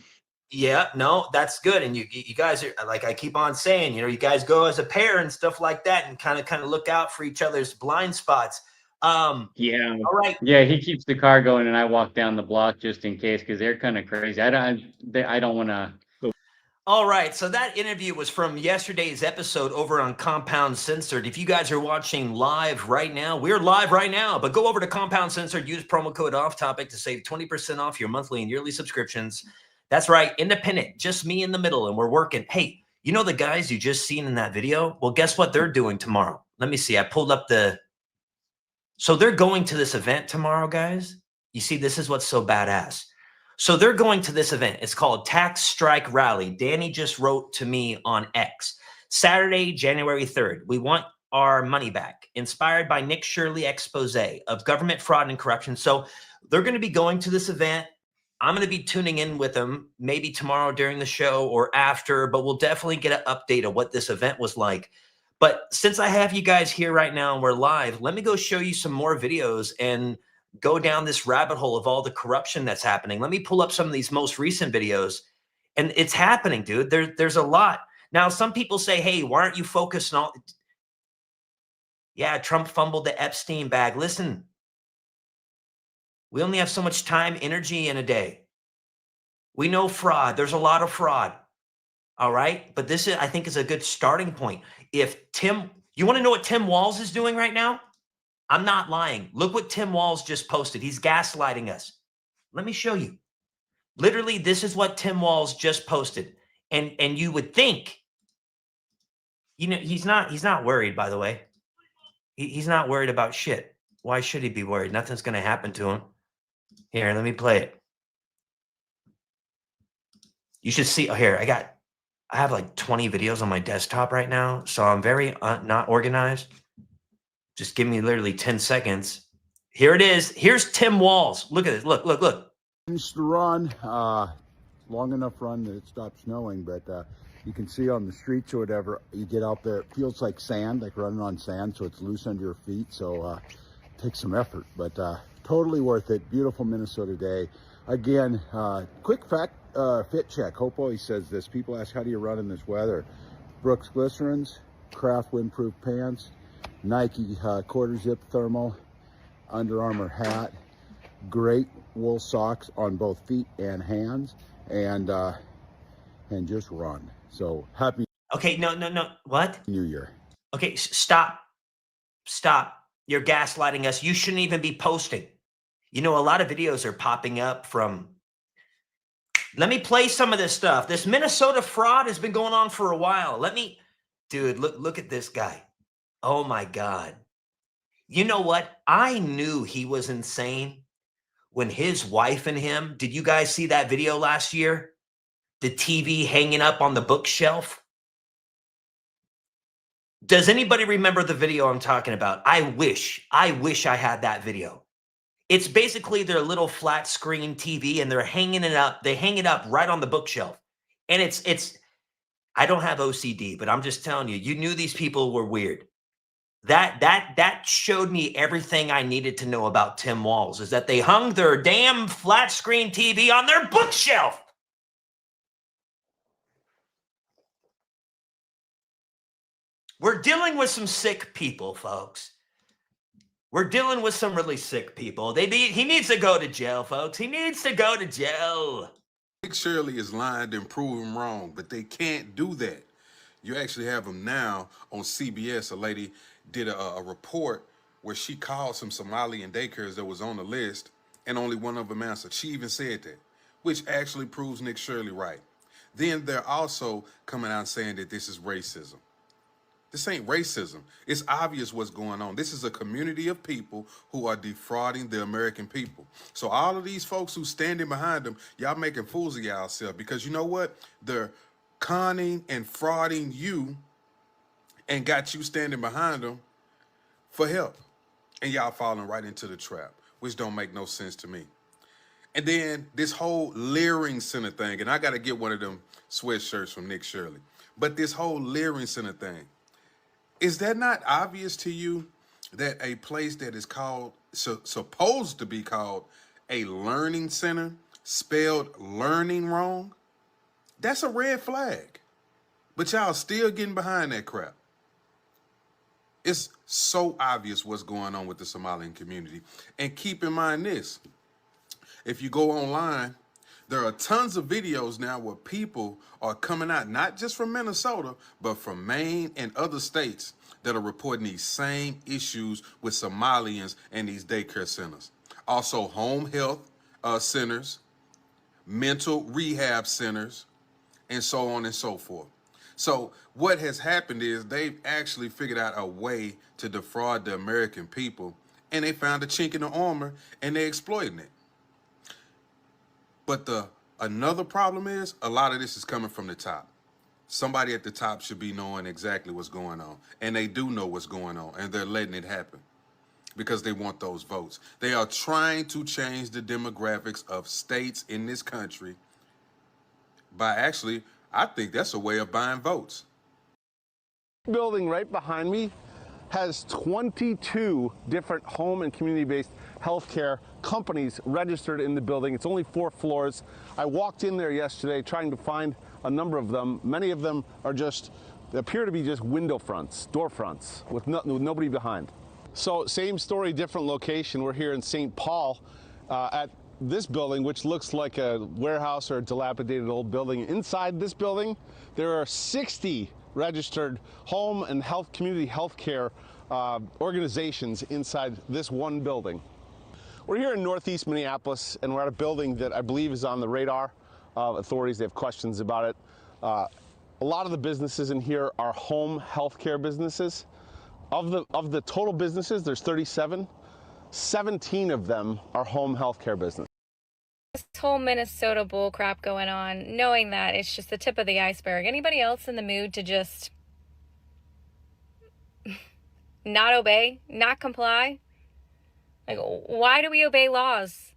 Yeah, no, that's good. And you guys are, like I keep on saying, you guys go as a pair and stuff like that, and kind of look out for each other's blind spots. Yeah. All right. Yeah, he keeps the car going, and I walk down the block just in case, because they're kind of crazy. I don't want to. All right. So that interview was from yesterday's episode over on Compound Censored. If you guys are watching live right now, we're live right now, but go over to Compound Censored, use promo code Off Topic to save 20% off your monthly and yearly subscriptions. That's right. Independent, just me in the middle, and we're working. Hey, the guys you just seen in that video? Well, guess what they're doing tomorrow? Let me see. I pulled up so they're going to this event tomorrow, guys. You see, this is what's so badass. So they're going to this event. It's called Tax Strike Rally. Danny just wrote to me on X. Saturday, January 3rd. We want our money back. Inspired by Nick Shirley expose of government fraud and corruption. So they're going to be going to this event. I'm going to be tuning in with them maybe tomorrow during the show or after, but we'll definitely get an update of what this event was like. But since I have you guys here right now and we're live, let me go show you some more videos and go down this rabbit hole of all the corruption that's happening. Let me pull up some of these most recent videos. And it's happening, dude. There's a lot. Now, some people say, hey, why aren't you focused on all? Yeah, Trump fumbled the Epstein bag. Listen, we only have so much time, energy in a day. We know fraud. There's a lot of fraud. All right. But this I think is a good starting point. If you want to know what Tim Walz is doing right now? I'm not lying. Look what Tim Walz just posted. He's gaslighting us. Let me show you. Literally, this is what Tim Walz just posted. And you would think, he's not worried, by the way. He's not worried about shit. Why should he be worried? Nothing's going to happen to him. Here, let me play it. You should see. Oh, here, I have like 20 videos on my desktop right now, so I'm very not organized. Just give me literally 10 seconds. Here it is. Here's Tim Walz. Look at this. Look. Mr. Ron, long enough run that it stops snowing, but you can see on the streets or whatever, you get out there, it feels like sand, like running on sand, so it's loose under your feet, so it takes some effort, but totally worth it. Beautiful Minnesota day. Again, quick fit check. Hope always says this. People ask, how do you run in this weather? Brooks Glycerins, Kraft windproof pants, Nike quarter zip thermal, Under Armour hat, great wool socks on both feet and hands, and just run. So happy. Okay, no. What? New Year. Okay, stop. You're gaslighting us. You shouldn't even be posting. You know, a lot of videos are popping up from. Let me play some of this stuff. This Minnesota fraud has been going on for a while. Dude, look at this guy. Oh my God. You know what? I knew he was insane when his wife and him, did you guys see that video last year? The TV hanging up on the bookshelf? Does anybody remember the video I'm talking about? I wish I had that video. It's basically their little flat screen TV and they're hanging it up. They hang it up right on the bookshelf. And it's I don't have OCD, but I'm just telling you, you knew these people were weird. That showed me everything I needed to know about Tim Walz, is that they hung their damn flat screen TV on their bookshelf. We're dealing with some sick people, folks. We're dealing with some really sick people. He needs to go to jail, folks. He needs to go to jail. Nick Shirley is lying and prove him wrong, but they can't do that. You actually have him now on CBS. A lady did a report where she called some Somali daycares that was on the list, and only one of them answered. She even said that, which actually proves Nick Shirley right. Then they're also coming out saying that this is racism. This ain't racism. It's obvious what's going on. This is a community of people who are defrauding the American people. So all of these folks who standing behind them, y'all making fools of yourself, because you know what? They're conning and frauding you and got you standing behind them for help. And y'all falling right into the trap, which don't make no sense to me. And then this whole Leering Center thing, and I got to get one of them sweatshirts from Nick Shirley. But this whole Leering Center thing, is that not obvious to you that a place that is called, supposed to be called a learning center, spelled learning wrong? That's a red flag. But y'all still getting behind that crap. It's so obvious what's going on with the Somalian community. And keep in mind this, if you go online, there are tons of videos now where people are coming out, not just from Minnesota, but from Maine and other states that are reporting these same issues with Somalians and these daycare centers. Also home health centers, mental rehab centers, and so on and so forth. So what has happened is they've actually figured out a way to defraud the American people, and they found a chink in the armor and they're exploiting it. But another problem is a lot of this is coming from the top. Somebody at the top should be knowing exactly what's going on. And they do know what's going on, and they're letting it happen because they want those votes. They are trying to change the demographics of states in this country by actually, I think that's a way of buying votes. Building right behind me has 22 different home and community-based healthcare companies registered in the building. It's only 4 floors. I walked in there yesterday trying to find a number of them. Many of them are they appear to be just window fronts, door fronts, with nobody behind. So same story, different location. We're here in St. Paul at this building, which looks like a warehouse or a dilapidated old building. Inside this building, there are 60 registered home and community health care organizations inside this one building. We're here in Northeast Minneapolis, and we're at a building that I believe is on the radar of authorities. They have questions about it. A lot of the businesses in here are home health care businesses. Of the total businesses, there's 37. 17 of them are home health care businesses. This whole Minnesota bull crap going on, knowing that it's just the tip of the iceberg. Anybody else in the mood to just not obey, not comply? Like, why do we obey laws?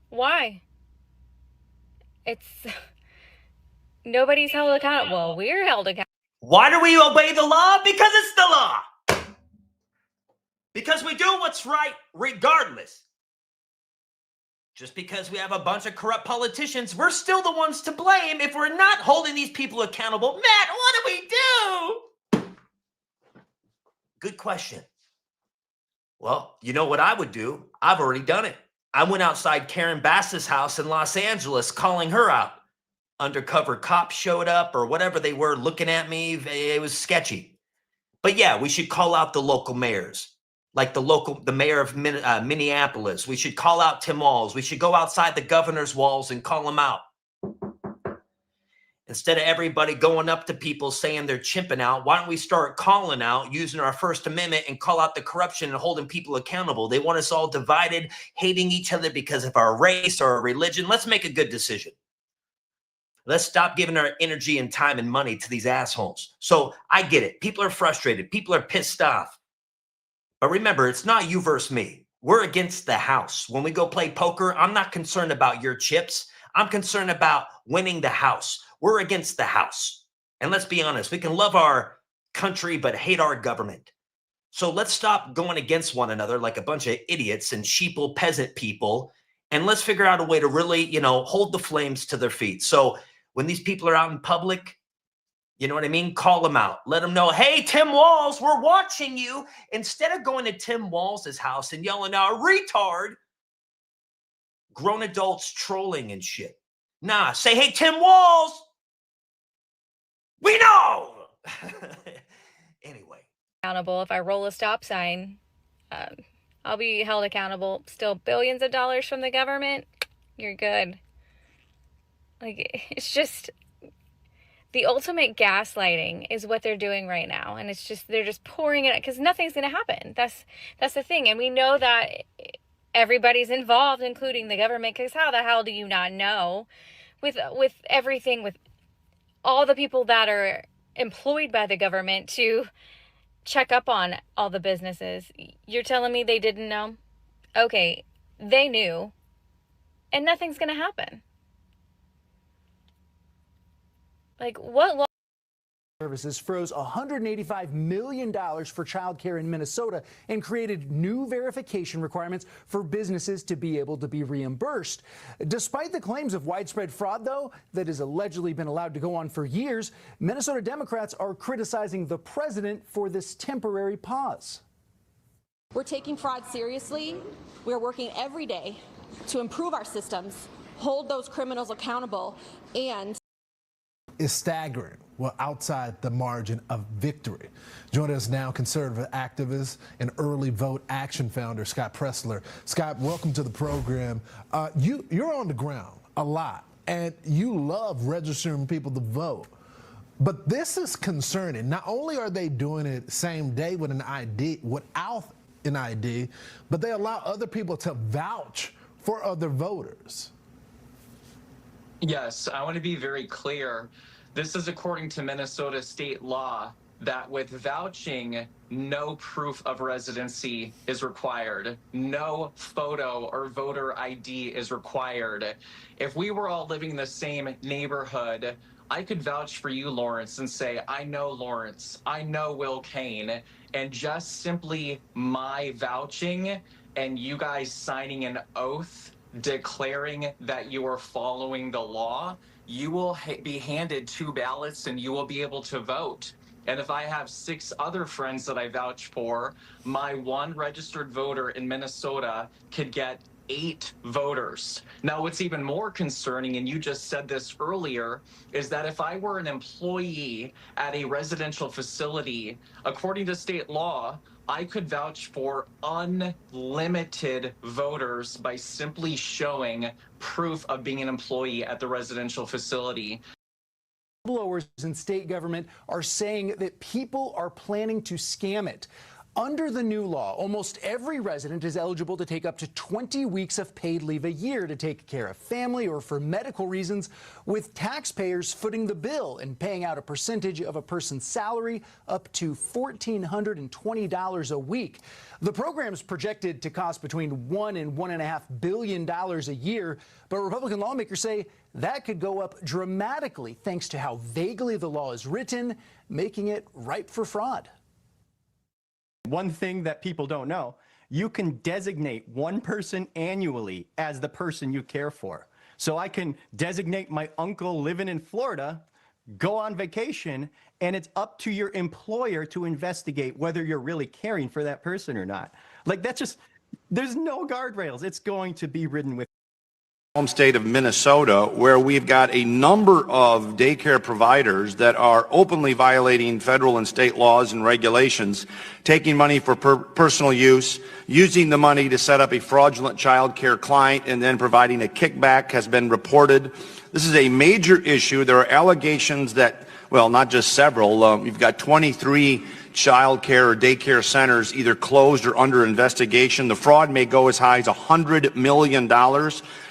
Why? Nobody's held accountable. Well, we're held accountable. Why do we obey the law? Because it's the law. Because we do what's right regardless. Just because we have a bunch of corrupt politicians, we're still the ones to blame if we're not holding these people accountable. Matt, what do we do? Good question. Well, you know what I would do? I've already done it. I went outside Karen Bass's house in Los Angeles calling her out. Undercover cops showed up or whatever they were looking at me. It was sketchy. But yeah, we should call out the local mayors. Like the mayor of Minneapolis. We should call out Tim Walz. We should go outside the governor's walls and call them out. Instead of everybody going up to people saying they're chimping out, why don't we start calling out using our First Amendment and call out the corruption and holding people accountable? They want us all divided, hating each other because of our race or our religion. Let's make a good decision. Let's stop giving our energy and time and money to these assholes. So I get it. People are frustrated. People are pissed off. But remember, it's not you versus me. We're against the house. When we go play poker, I'm not concerned about your chips. I'm concerned about winning the house. We're against the house. And let's be honest, we can love our country but hate our government. So let's stop going against one another like a bunch of idiots and sheeple peasant people. And let's figure out a way to really, hold the flames to their feet. So when these people are out in public, you know what I mean? Call them out. Let them know, hey, Tim Walz, we're watching you. Instead of going to Tim Walz's house and yelling out, retard, grown adults trolling and shit. Nah, say, hey, Tim Walz, we know. Anyway. Accountable. If I roll a stop sign, I'll be held accountable. Still billions of dollars from the government. You're good. Like, it's just... The ultimate gaslighting is what they're doing right now. And it's just, they're just pouring it, because nothing's going to happen. That's the thing. And we know that everybody's involved, including the government, because how the hell do you not know with everything, with all the people that are employed by the government to check up on all the businesses? You're telling me they didn't know? Okay, they knew, and nothing's going to happen. Like, what law? Services froze $185 million for childcare in Minnesota and created new verification requirements for businesses to be able to be reimbursed. Despite the claims of widespread fraud, though, that has allegedly been allowed to go on for years, Minnesota Democrats are criticizing the president for this temporary pause. We're taking fraud seriously. We're working every day to improve our systems, hold those criminals accountable, and is staggering. We're outside the margin of victory. Joining us now, conservative activist and early vote action founder, Scott Pressler. Scott, welcome to the program. You're on the ground a lot, and you love registering people to vote. But this is concerning. Not only are they doing it same day with an ID, without an ID, but they allow other people to vouch for other voters. Yes, I want to be very clear. This is according to Minnesota state law that with vouching, no proof of residency is required. No photo or voter ID is required. If we were all living in the same neighborhood, I could vouch for you, Lawrence, and say, I know Lawrence, I know Will Kane, and just simply my vouching and you guys signing an oath declaring that you are following the law, you will be handed 2 ballots and you will be able to vote. And if I have 6 other friends that I vouch for, my 1 registered voter in Minnesota could get 8 voters. Now, what's even more concerning, and you just said this earlier, is that if I were an employee at a residential facility, according to state law, I could vouch for unlimited voters by simply showing proof of being an employee at the residential facility. Blowers in state government are saying that people are planning to scam it. Under the new law, almost every resident is eligible to take up to 20 weeks of paid leave a year to take care of family or for medical reasons, with taxpayers footing the bill and paying out a percentage of a person's salary up to $1,420 a week. The program is projected to cost between $1 and $1.5 billion a year, but Republican lawmakers say that could go up dramatically thanks to how vaguely the law is written, making it ripe for fraud. One thing that people don't know, you can designate one person annually as the person you care for. So I can designate my uncle living in Florida, go on vacation, and it's up to your employer to investigate whether you're really caring for that person or not. Like, that's just, there's no guardrails. It's going to be ridden with home state of Minnesota, where we've got a number of daycare providers that are openly violating federal and state laws and regulations, taking money for personal use, using the money to set up a fraudulent child care client, and then providing a kickback has been reported. This is a major issue. There are allegations that, well, not just several, you've got 23 child care or daycare centers either closed or under investigation. The fraud may go as high as $100 million.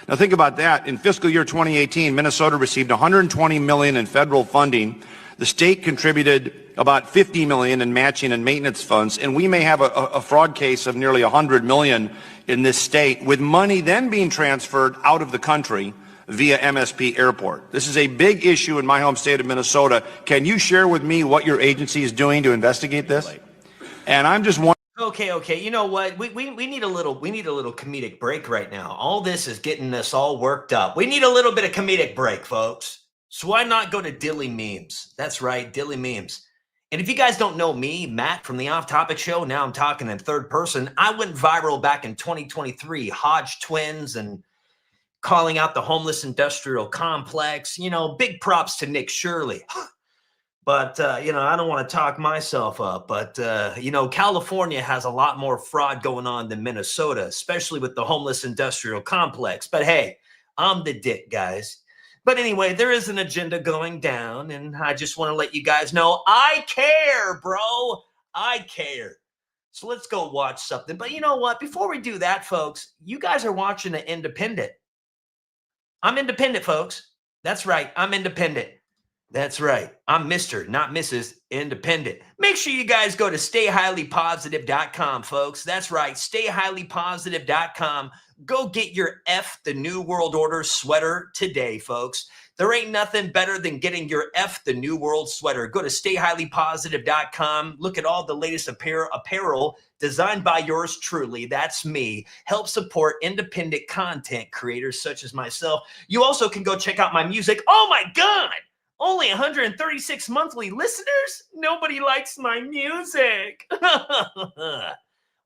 Now think about that. In fiscal year 2018, Minnesota received $120 million in federal funding. The state contributed about $50 million in matching and maintenance funds, and we may have a fraud case of nearly $100 million in this state, with money then being transferred out of the country via MSP Airport. This is a big issue in my home state of Minnesota. Can you share with me what your agency is doing to investigate this? And I'm just wondering. Okay. You know what? We need a little comedic break right now. All this is getting us all worked up. We need a little bit of comedic break, folks. So why not go to Dilly Memes? That's right, Dilly Memes. And if you guys don't know me, Matt from the Off Topic Show, now I'm talking in third person. I went viral back in 2023, Hodge twins and calling out the homeless industrial complex. You know, big props to Nick Shirley. But, you know, I don't want to talk myself up, but, you know, California has a lot more fraud going on than Minnesota, especially with the homeless industrial complex. But hey, I'm the dick, guys. But anyway, there is an agenda going down, and I just want to let you guys know I care, bro. I care. So let's go watch something. But you know what? Before we do that, folks, you guys are watching The Independent. I'm independent, folks. That's right. I'm independent. That's right. I'm Mr., not Mrs. Independent. Make sure you guys go to stayhighlypositive.com, folks. That's right. Stayhighlypositive.com. Go get your F the New World Order sweater today, folks. There ain't nothing better than getting your F the New World sweater. Go to stayhighlypositive.com. Look at all the latest apparel designed by yours truly. That's me. Help support independent content creators such as myself. You also can go check out my music. Oh my God! Only 136 monthly listeners? Nobody likes my music. Well,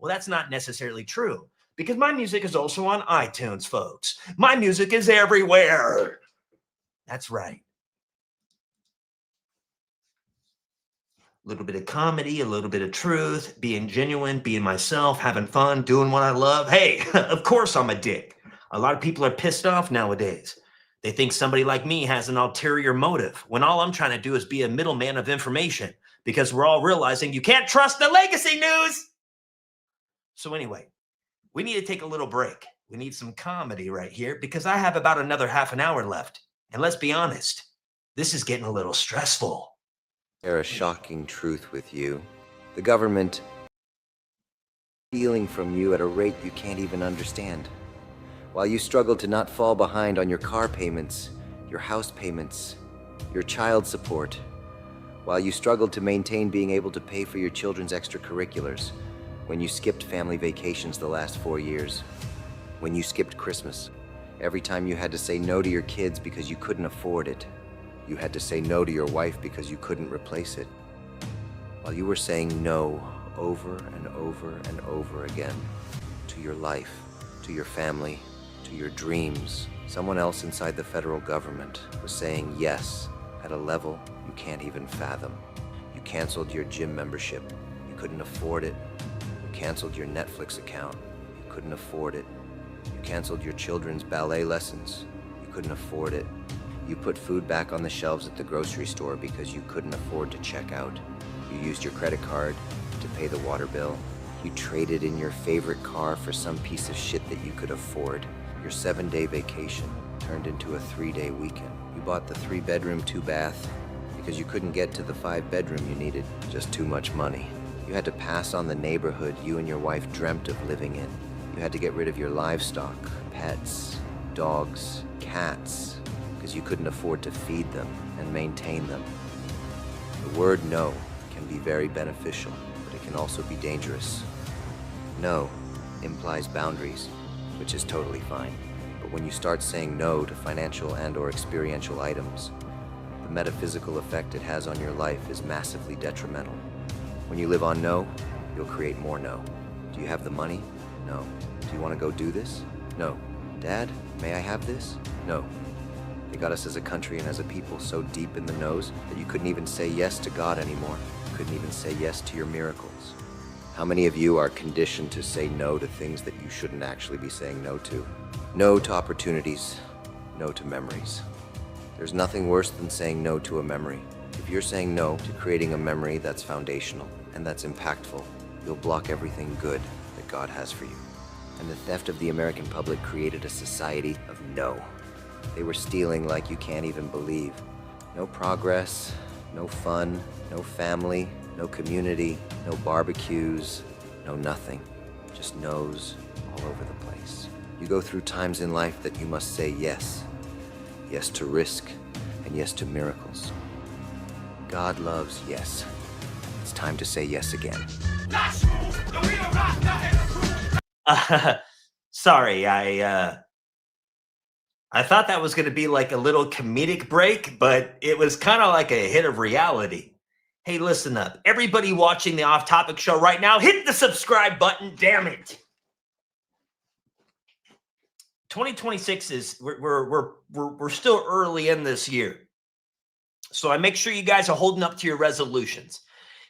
that's not necessarily true, because my music is also on iTunes, folks. My music is everywhere. That's right. A little bit of comedy, a little bit of truth, being genuine, being myself, having fun, doing what I love. Hey, of course I'm a dick. A lot of people are pissed off nowadays. They think somebody like me has an ulterior motive, when all I'm trying to do is be a middleman of information, because we're all realizing you can't trust the legacy news. So anyway, we need to take a little break. We need some comedy right here, because I have about another half an hour left. And let's be honest, this is getting a little stressful. Share a shocking truth with you. The government is stealing from you at a rate you can't even understand. While you struggle to not fall behind on your car payments, your house payments, your child support, while you struggle to maintain being able to pay for your children's extracurriculars, when you skipped family vacations the last 4 years, when you skipped Christmas, every time you had to say no to your kids because you couldn't afford it, you had to say no to your wife because you couldn't replace it, while you were saying no over and over and over again to your life, to your family, to your dreams, someone else inside the federal government was saying yes at a level you can't even fathom. You canceled your gym membership. You couldn't afford it. You canceled your Netflix account. You couldn't afford it. You canceled your children's ballet lessons. You couldn't afford it. You put food back on the shelves at the grocery store because you couldn't afford to check out. You used your credit card. to pay the water bill. You traded in your favorite car for some piece of shit that you could afford. Your 7-day vacation turned into a 3-day weekend. You bought the 3-bedroom, 2-bath because you couldn't get to the 5-bedroom you needed. Just too much money. You had to pass on the neighborhood you and your wife dreamt of living in. You had to get rid of your livestock, pets, dogs, cats, because you couldn't afford to feed them and maintain them. The word no can be very beneficial, but it can also be dangerous. No implies boundaries, which is totally fine. But when you start saying no to financial and/or experiential items, the metaphysical effect it has on your life is massively detrimental. When you live on no, you'll create more no. Do you have the money? No. Do you want to go do this? No. Dad, may I have this? No. They got us as a country and as a people so deep in the nose that you couldn't even say yes to God anymore. You couldn't even say yes to your miracles. How many of you are conditioned to say no to things that you shouldn't actually be saying no to? No to opportunities, no to memories. There's nothing worse than saying no to a memory. If you're saying no to creating a memory that's foundational and that's impactful, you'll block everything good that God has for you. And the theft of the American public created a society of no. They were stealing like you can't even believe. No progress, no fun, no family, no community, no barbecues, no nothing. Just no's all over the place. You go through times in life that you must say yes. Yes to risk, and yes to miracles. God loves yes. It's time to say yes again. Sorry, I thought that was going to be like a little comedic break, but it was kind of like a hit of reality. Hey, listen up. Everybody watching the Off Topic Show right now, hit the subscribe button, damn it. 2026 is, we're still early in this year. So I make sure you guys are holding up to your resolutions.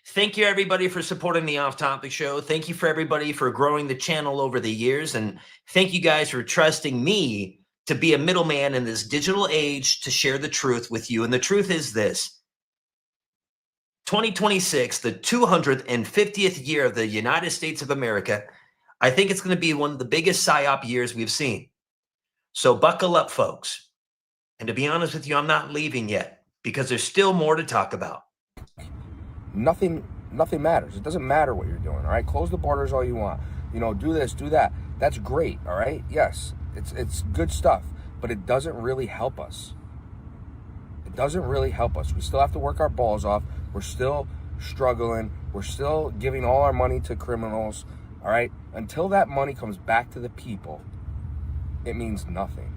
Thank you, everybody, for supporting the Off Topic Show. Thank you for everybody for growing the channel over the years. And thank you guys for trusting me to be a middleman in this digital age to share the truth with you. And the truth is this. 2026, the 250th year of the United States of America, I think it's going to be one of the biggest PSYOP years we've seen. So buckle up, folks. And to be honest with you, I'm not leaving yet because there's still more to talk about. Nothing matters. It doesn't matter what you're doing, all right? Close the borders all you want. You know, do this, do that. That's great, all right? Yes, it's good stuff, but it doesn't really help us. It doesn't really help us. We still have to work our balls off. We're still struggling. We're still giving all our money to criminals, all right? Until that money comes back to the people, it means nothing.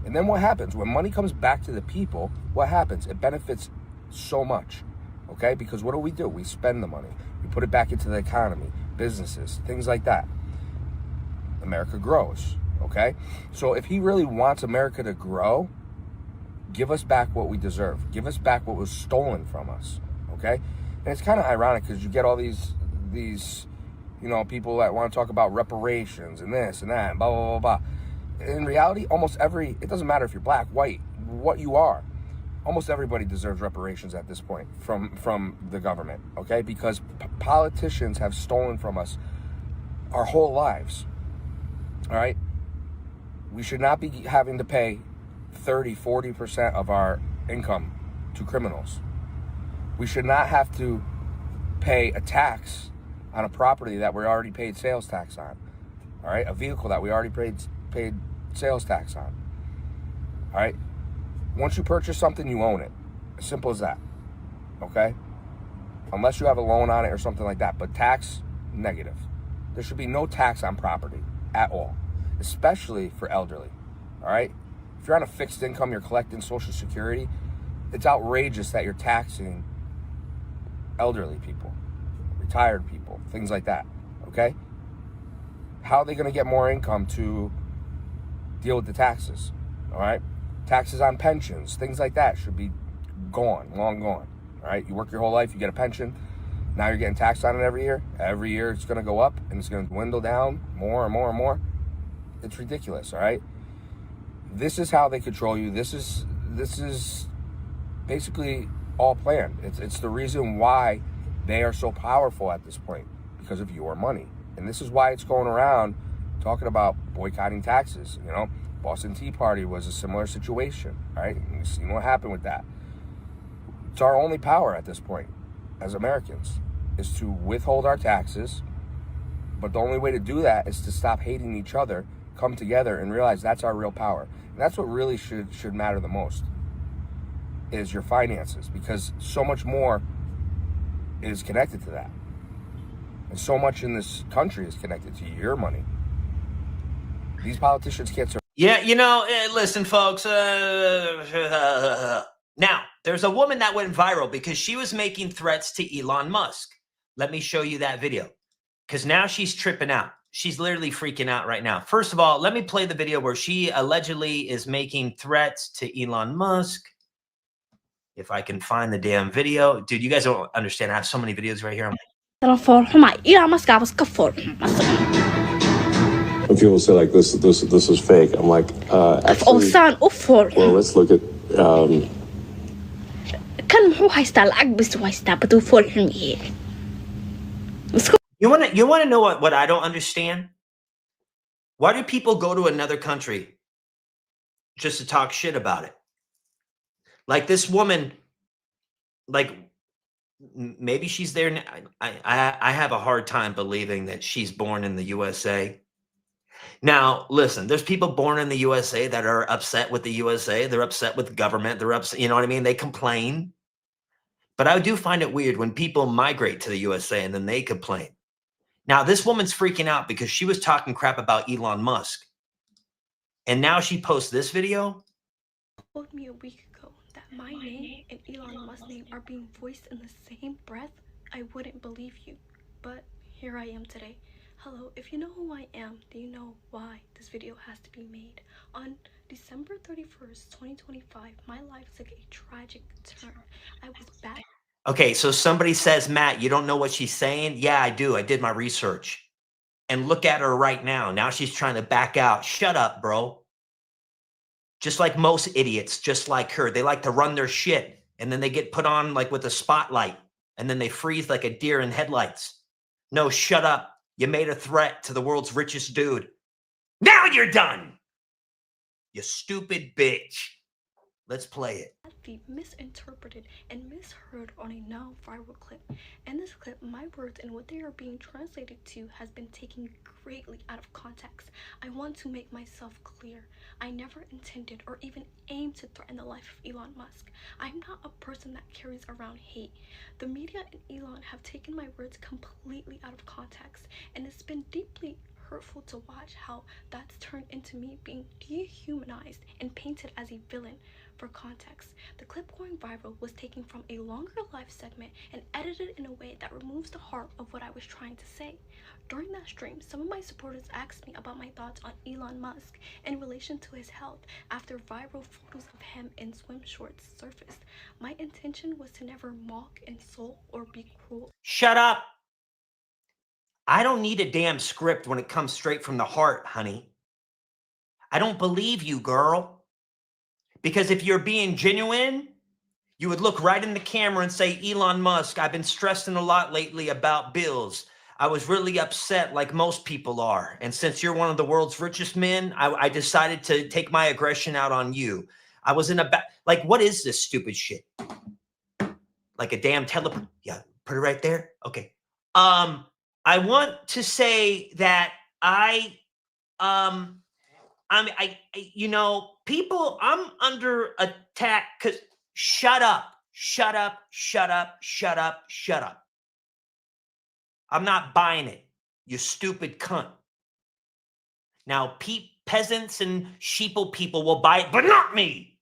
And then what happens? When money comes back to the people, what happens? It benefits so much, okay? Because what do? We spend the money. We put it back into the economy, businesses, things like that. America grows, okay? So if he really wants America to grow, give us back what we deserve. Give us back what was stolen from us, okay? And it's kind of ironic because you get all these, you know, people that want to talk about reparations and this and that, and blah, blah, blah, blah. In reality, it doesn't matter if you're black, white, what you are, almost everybody deserves reparations at this point from the government, okay? Because politicians have stolen from us our whole lives, all right? We should not be having to pay 30-40% of our income to criminals. We should not have to pay a tax on a property that we already paid sales tax on, all right? A vehicle that we already paid sales tax on, all right? Once you purchase something, you own it. As simple as that, okay? Unless you have a loan on it or something like that. But tax, negative. There should be no tax on property at all, especially for elderly, all right? If you're on a fixed income, you're collecting Social Security, it's outrageous that you're taxing elderly people, retired people, things like that, okay? How are they going to get more income to deal with the taxes, all right? Taxes on pensions, things like that should be gone, long gone, all right? You work your whole life, you get a pension, now you're getting taxed on it every year. Every year it's going to go up and it's going to dwindle down more and more and more. It's ridiculous, all right? This is how they control you. This is basically all planned. It's the reason why they are so powerful at this point. because of your money. And this is why it's going around talking about boycotting taxes. You know, Boston Tea Party was a similar situation, right? And you've seen what happened with that. It's our only power at this point as Americans is to withhold our taxes. But the only way to do that is to stop hating each other, come together, and realize that's our real power. And that's what really should matter the most, is your finances, because so much more is connected to that. And so much in this country is connected to your money. These politicians can't survive. Yeah, you know, listen, folks. Now, there's a woman that went viral because she was making threats to Elon Musk. Let me show you that video, because now she's tripping out. She's literally freaking out right now. First of all, let me play the video where she allegedly is making threats to Elon Musk. If I can find the damn video. Dude, you guys don't understand. I have so many videos right here. When people say like this is fake, I'm like, actually, well, let's look at. You want to know what I don't understand? Why do people go to another country just to talk shit about it? Like this woman, like maybe she's there now. I have a hard time believing that she's born in the USA. Now, listen, there's people born in the USA that are upset with the USA. They're upset with the government. They're upset. You know what I mean? They complain. But I do find it weird when people migrate to the USA and then they complain. Now, this woman's freaking out because she was talking crap about Elon Musk. And now she posts this video. Told me a week ago that my name and Elon Musk's name are being voiced in the same breath, I wouldn't believe you. But here I am today. Hello, if you know who I am, then you know why this video has to be made. On December 31st, 2025, my life took a tragic turn. I was back. Okay, so somebody says, Matt, you don't know what she's saying? Yeah, I do. I did my research. And look at her right now. Now she's trying to back out. Shut up, bro. Just like most idiots, just like her. They like to run their shit. And then they get put on like with a spotlight. And then they freeze like a deer in headlights. No, shut up. You made a threat to the world's richest dude. Now you're done. You stupid bitch. Let's play it. Misinterpreted and misheard on a now viral clip. In this clip, my words and what they are being translated to has been taken greatly out of context. I want to make myself clear. I never intended or even aimed to threaten the life of Elon Musk. I'm not a person that carries around hate. The media and Elon have taken my words completely out of context, and it's been deeply hurtful to watch how that's turned into me being dehumanized and painted as a villain. For context, the clip going viral was taken from a longer live segment and edited in a way that removes the heart of what I was trying to say. During that stream, some of my supporters asked me about my thoughts on Elon Musk in relation to his health after viral photos of him in swim shorts surfaced. My intention was to never mock, insult, or be cruel. Shut up. I don't need a damn script when it comes straight from the heart, honey. I don't believe you, girl. Because if you're being genuine, you would look right in the camera and say, Elon Musk, I've been stressing a lot lately about bills. I was really upset like most people are. And since you're one of the world's richest men, I decided to take my aggression out on you. I was in a like, what is this stupid shit? Like a damn yeah, put it right there. Okay. I want to say that you know, people, I'm under attack because shut up. I'm not buying it, you stupid cunt. Now, peasants and sheeple people will buy it, but not me.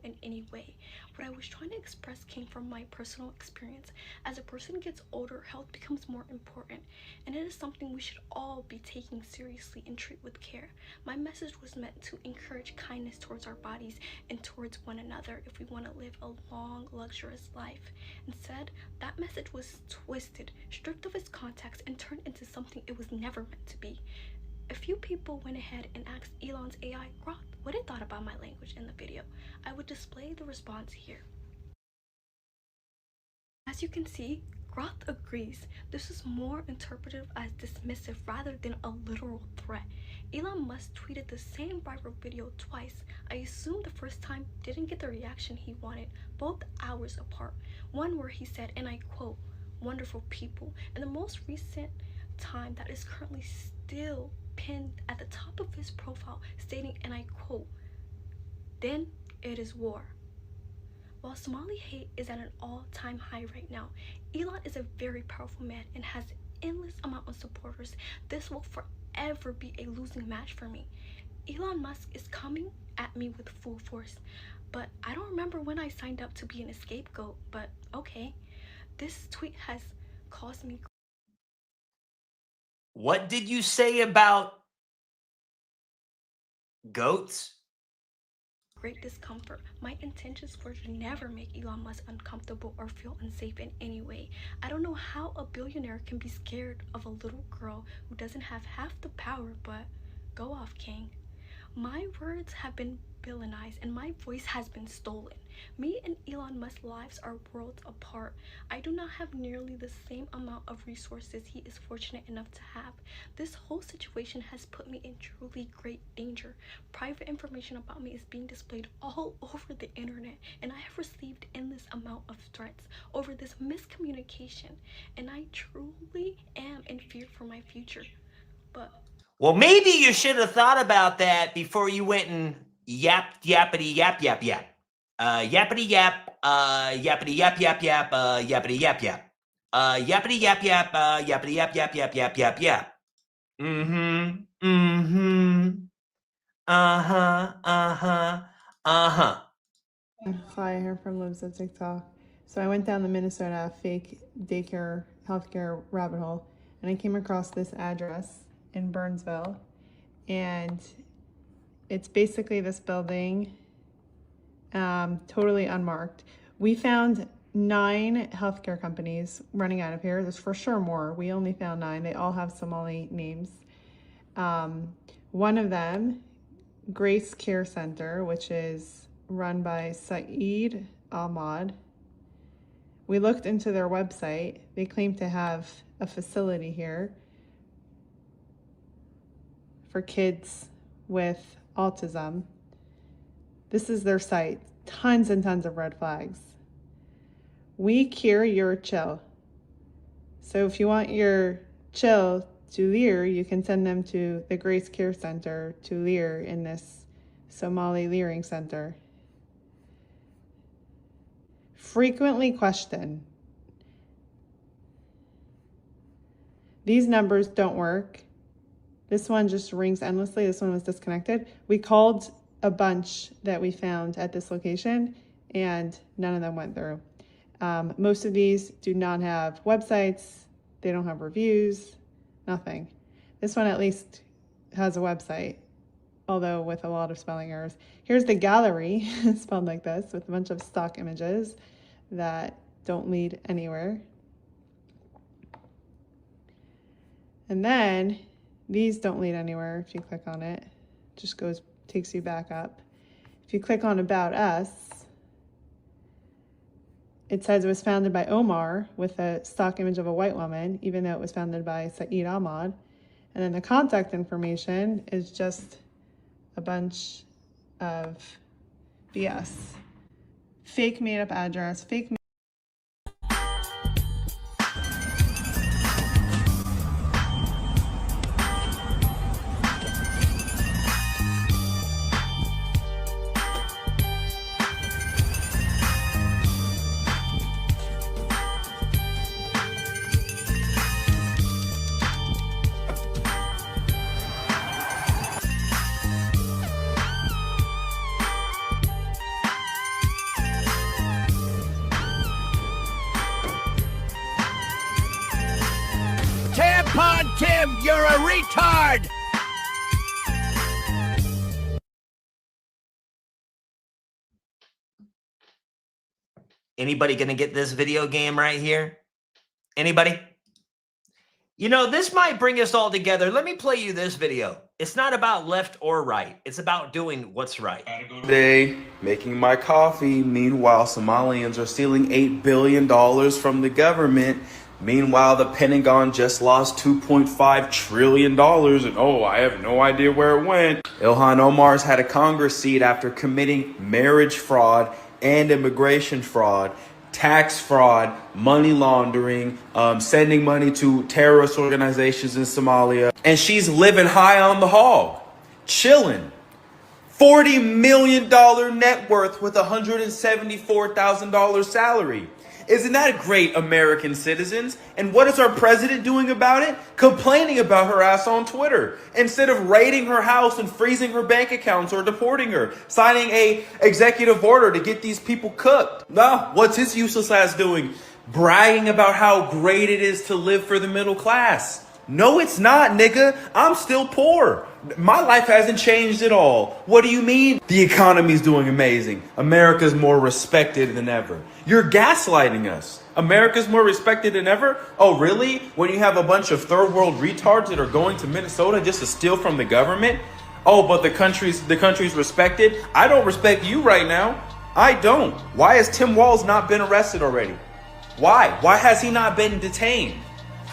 In any way. What I was trying to express came from my personal experience. As a person gets older, health becomes more important, and it is something we should all be taking seriously and treat with care. My message was meant to encourage kindness towards our bodies and towards one another if we want to live a long, luxurious life. Instead, that message was twisted, stripped of its context, and turned into something it was never meant to be. A few people went ahead and asked Elon's AI Grok what it thought about my language in the video. I would display the response here. As you can see, Roth agrees. This is more interpreted as dismissive rather than a literal threat. Elon Musk tweeted the same viral video twice. I assume the first time didn't get the reaction he wanted, both hours apart. One where he said, and I quote, "wonderful people," and the most recent time that is currently still pinned at the top of his profile stating, and I quote, "then it is war." While Somali hate is at an all-time high right now, Elon is a very powerful man and has endless amount of supporters. This will forever be a losing match for me. Elon Musk is coming at me with full force, but I don't remember when I signed up to be an scapegoat, but okay. This tweet has caused me... What did you say about goats? Great discomfort. My intentions were to never make Elon Musk uncomfortable or feel unsafe in any way. I don't know how a billionaire can be scared of a little girl who doesn't have half the power, but go off, King. My words have been villainized and my voice has been stolen. Me and Elon Musk's lives are worlds apart. I do not have nearly the same amount of resources he is fortunate enough to have. This whole situation has put me in truly great danger. Private information about me is being displayed all over the internet, and I have received endless amount of threats over this miscommunication, and I truly am in fear for my future. But well, maybe you should have thought about that before you went and yappity yap yap yap. Yappity yap, yappity yap yap yap, yappity yap yap. Yappity yap yap, yappity yap yap yap yap yap yap. Mm-hmm. Mm-hmm. Uh-huh. Uh-huh. Uh-huh. Hi, here from Lives of TikTok. So I went down the Minnesota fake daycare healthcare rabbit hole, and I came across this address in Burnsville, and it's basically this building, totally unmarked. We found 9 healthcare companies running out of here. There's for sure more. We only found 9. They all have Somali names. One of them, Grace Care Center, which is run by Saeed Ahmad. We looked into their website. They claim to have a facility here for kids with autism. This is their site. Tons and tons of red flags. We cure your chill. So if you want your chill to Lear, you can send them to the Grace Care Center to Lear in this Somali Learing Center. Frequently questioned. These numbers don't work. This one just rings endlessly. This one was disconnected. We called a bunch that we found at this location and none of them went through. Most of these do not have websites. They don't have reviews, nothing. This one at least has a website, although with a lot of spelling errors. Here's the gallery, spelled like this, with a bunch of stock images that don't lead anywhere. And then these don't lead anywhere. If you click on it, just takes you back up. If you click on About Us, it says it was founded by Omar with a stock image of a white woman, even though it was founded by Saeed Ahmad. And then the contact information is just a bunch of BS. Fake made up address, fake Tampon Tim, you're a retard! Anybody gonna get this video game right here? Anybody? You know, this might bring us all together. Let me play you this video. It's not about left or right. It's about doing what's right. Today, making my coffee. Meanwhile, Somalians are stealing $8 billion from the government. Meanwhile, the Pentagon just lost $2.5 trillion, and I have no idea where it went. Ilhan Omar's had a Congress seat after committing marriage fraud and immigration fraud, tax fraud, money laundering, sending money to terrorist organizations in Somalia. And she's living high on the hog, chilling. $40 million net worth with $174,000 salary. Isn't that great, American citizens? And what is our president doing about it? Complaining about her ass on Twitter. Instead of raiding her house and freezing her bank accounts or deporting her, signing a executive order to get these people cooked. No, what's his useless ass doing? Bragging about how great it is to live for the middle class. No, it's not, nigga. I'm still poor. My life hasn't changed at all. What do you mean? The economy's doing amazing. America's more respected than ever. You're gaslighting us. America's more respected than ever? Oh, really? When you have a bunch of third world retards that are going to Minnesota just to steal from the government? Oh, but the country's respected? I don't respect you right now. I don't. Why has Tim Walz not been arrested already? Why? Why has he not been detained?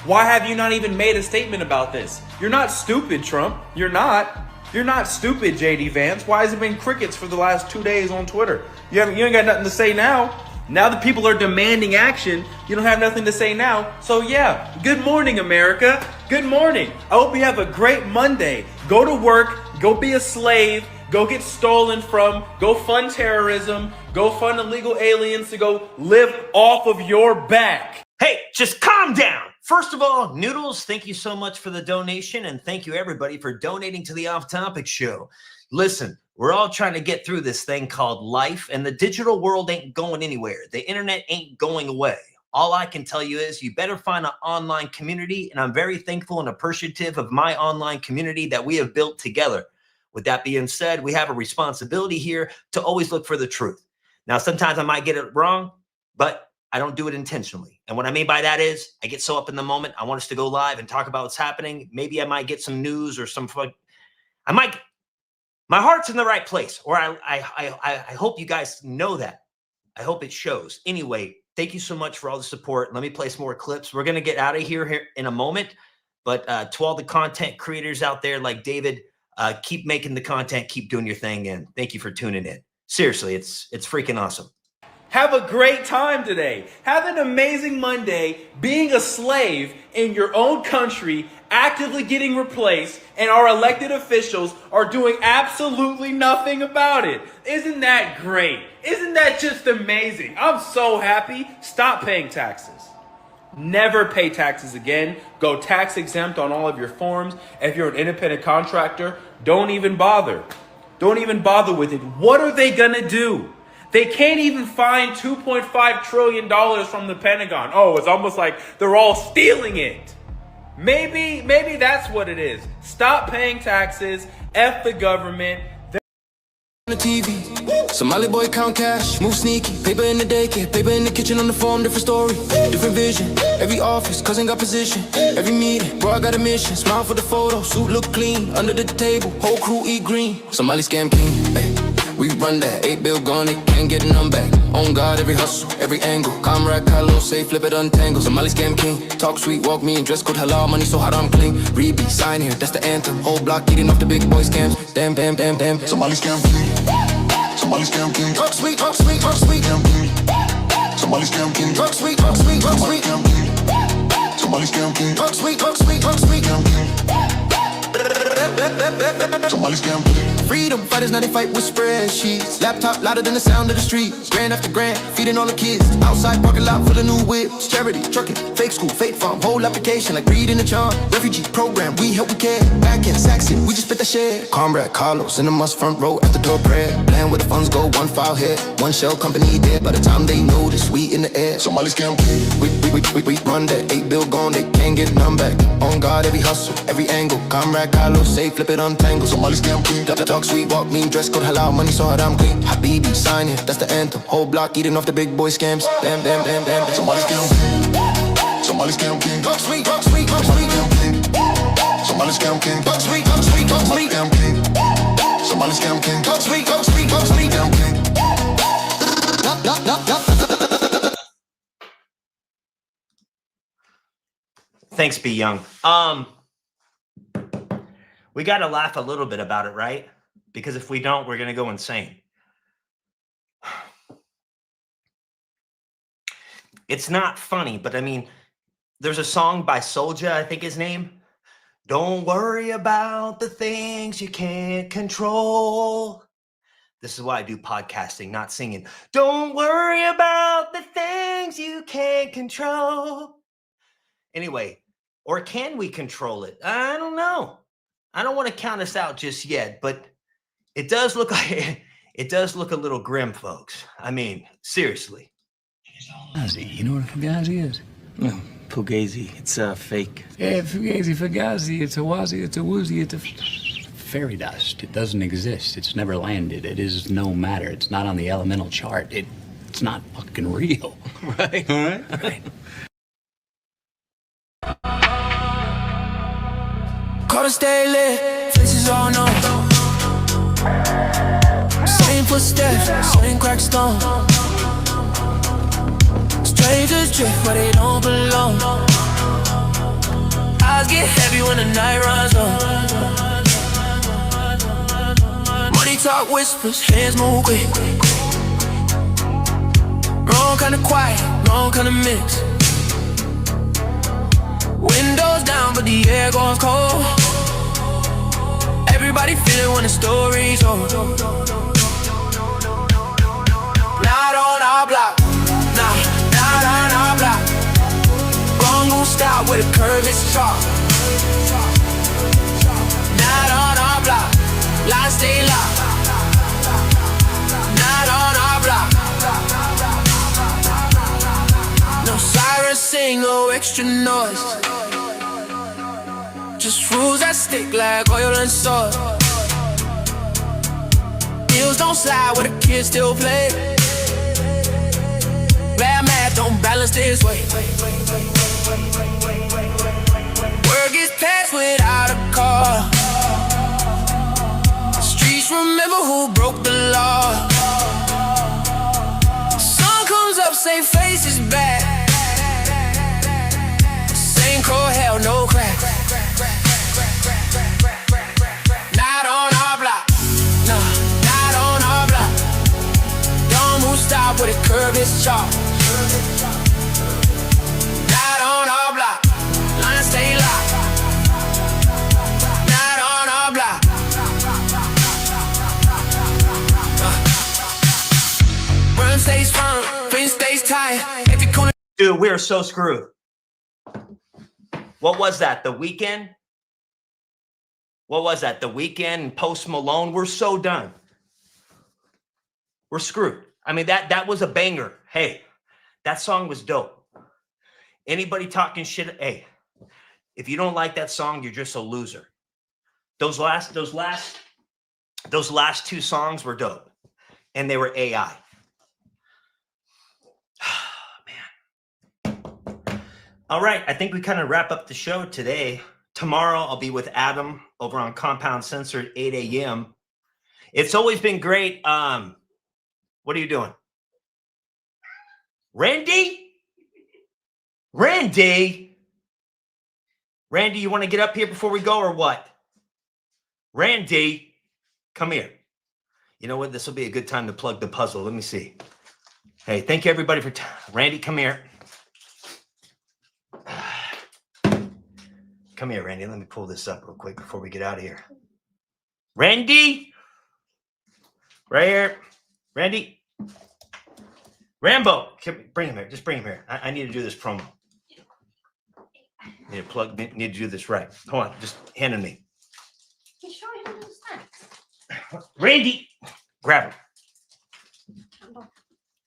Why have you not even made a statement about this? You're not stupid, Trump. You're not. You're not stupid, JD Vance. Why has it been crickets for the last 2 days on Twitter? You ain't got nothing to say now. Now that people are demanding action, you don't have nothing to say now. So yeah, good morning, America. Good morning. I hope you have a great Monday. Go to work. Go be a slave. Go get stolen from. Go fund terrorism. Go fund illegal aliens to go live off of your back. Hey, just calm down. First of all, Noodles, thank you so much for the donation, and thank you everybody for donating to the Off Topic Show. Listen, we're all trying to get through this thing called life, and the digital world ain't going anywhere. The internet ain't going away. All I can tell you is you better find an online community, and I'm very thankful and appreciative of my online community that we have built together. With that being said, we have a responsibility here to always look for the truth. Now, sometimes I might get it wrong, but I don't do it intentionally. And what I mean by that is I get so up in the moment. I want us to go live and talk about what's happening. Maybe I might get some news or some fun. My heart's in the right place, or I hope you guys know that. I hope it shows. Anyway, thank you so much for all the support. Let me play some more clips. We're going to get out of here in a moment. But to all the content creators out there like David, keep making the content, keep doing your thing. And thank you for tuning in. Seriously, it's freaking awesome. Have a great time today. Have an amazing Monday being a slave in your own country, actively getting replaced, and our elected officials are doing absolutely nothing about it. Isn't that great? Isn't that just amazing? I'm so happy. Stop paying taxes. Never pay taxes again. Go tax exempt on all of your forms. If you're an independent contractor, don't even bother. Don't even bother with it. What are they gonna do? They can't even find $2.5 trillion from the Pentagon. Oh, it's almost like they're all stealing it. Maybe that's what it is. Stop paying taxes. F the government. On the TV, Somali boy count cash, move sneaky, paper in the daycare, paper in the kitchen on the farm, different story, different vision, every office, cousin got position, every meeting, bro I got a mission, smile for the photo, suit look clean, under the table, whole crew eat green, Somali scam king, hey, we run that, 8 bill gone, they can't get none back, on God every hustle, every angle, comrade Kylo, say flip it untangle, Somali scam king, talk sweet, walk me, dress code halal, money so hot I'm clean, rebeat, sign here, that's the anthem, whole block eating off the big boy scams, damn, damn, damn, damn, Somali scam king. Somebody scam king. Talk sweet, talk sweet, talk sweet. Scam king. Somebody scam king. Talk sweet, talk sweet, talk sweet. Scam king. Somebody scam king. Talk sweet, talk sweet, talk sweet. Scam king. Somebody scam king. Freedom fighters, now they fight with spreadsheets. Laptop louder than the sound of the street. Grand after grand, feeding all the kids. Outside parking lot full of new whips. Charity, trucking, fake school, fake farm. Whole application like reading the charm. Refugee program, we help, we care. Back in Saxon, we just spit that shit. Comrade Carlos in the must front row at the door prayer. Plan where the funds go, one file hit. One shell company dead. By the time they notice, we in the air. Somebody scam king. We run that 8 bill gone, they can't get none back. On God, every hustle, every angle. Comrade Carlos, say flip it untangle. Somebody scam king. Talk sweet, walk mean, dress code halal, money so hot I'm clean. Habibi, sign it, that's the anthem. Whole block eating off the big boy scams. Damn, damn, damn, damn, damn. Somebody scam king. Somebody scam king. Talk sweet, talk sweet, talk sweet. Scam king. Somebody scam king. Talk sweet, talk sweet, talk sweet. Scam king. Somebody scam king. Talk sweet, talk sweet, talk sweet. Scam king. Thanks, B Young. We got to laugh a little bit about it, right? Because if we don't, we're going to go insane. It's not funny, but I mean, there's a song by Soulja, I think his name. Don't worry about the things you can't control. This is why I do podcasting, not singing. Don't worry about the things you can't control. Anyway, or can we control it? I don't know. I don't want to count us out just yet, but it does look like it does look a little grim, folks. I mean, seriously. Fugazi. You know what a Fugazi is? No, Fugazi. It's fake. Yeah, Fugazi, Fugazi. It's a wazi, it's a woozy, it's a fairy dust. It doesn't exist. It's never landed. It is no matter. It's not on the elemental chart. It's not fucking real. Right. All right? Right. Call to stay lit, faces all know. Same footsteps, same crack stone. Strangers drift where they don't belong. Eyes get heavy when the night runs on. Money talk whispers, hands move quick. Wrong kind of quiet, wrong kind of mix. Windows down, but the air goes cold. Everybody feel it when the story's old. Not on our block, nah, not on our block. Wrong gon' stop where the curve is sharp. Not on our block, lines stay locked. Not on our block. No sirens sing, no extra noise. Just rules that stick like oil and salt. Bills don't slide where the kids still play. Bad math don't balance this way. Word gets passed without a call. Streets remember who broke the law. Sun comes up, same face is back. Same cold hell, no crack. Not on our block, no, not on our block. Don't move, stop where the curve is sharp. Not on our block, lines stay locked. Not on our block. Run stays firm, fence stays tight. If you corner. Dude, we are so screwed. What was that? The Weeknd? What was that? The Weeknd and Post Malone? We're so done. We're screwed. I mean, that was a banger. Hey, that song was dope. Anybody talking shit? Hey, if you don't like that song, you're just a loser. Those last two songs were dope, and they were AI. All right, I think we kind of wrap up the show today. Tomorrow, I'll be with Adam over on Compound Censored, 8 a.m. It's always been great. What are you doing? Randy? Randy, you want to get up here before we go or what? Randy, come here. You know what? This will be a good time to plug the puzzle. Let me see. Hey, thank you, everybody, for Randy, come here. Come here, Randy. Let me pull this up real quick before we get out of here. Randy? Right here. Randy? Rambo. Bring him here. Just bring him here. I need to do this promo. Need to do this right. Hold on. Just hand it to me. Randy! Grab him.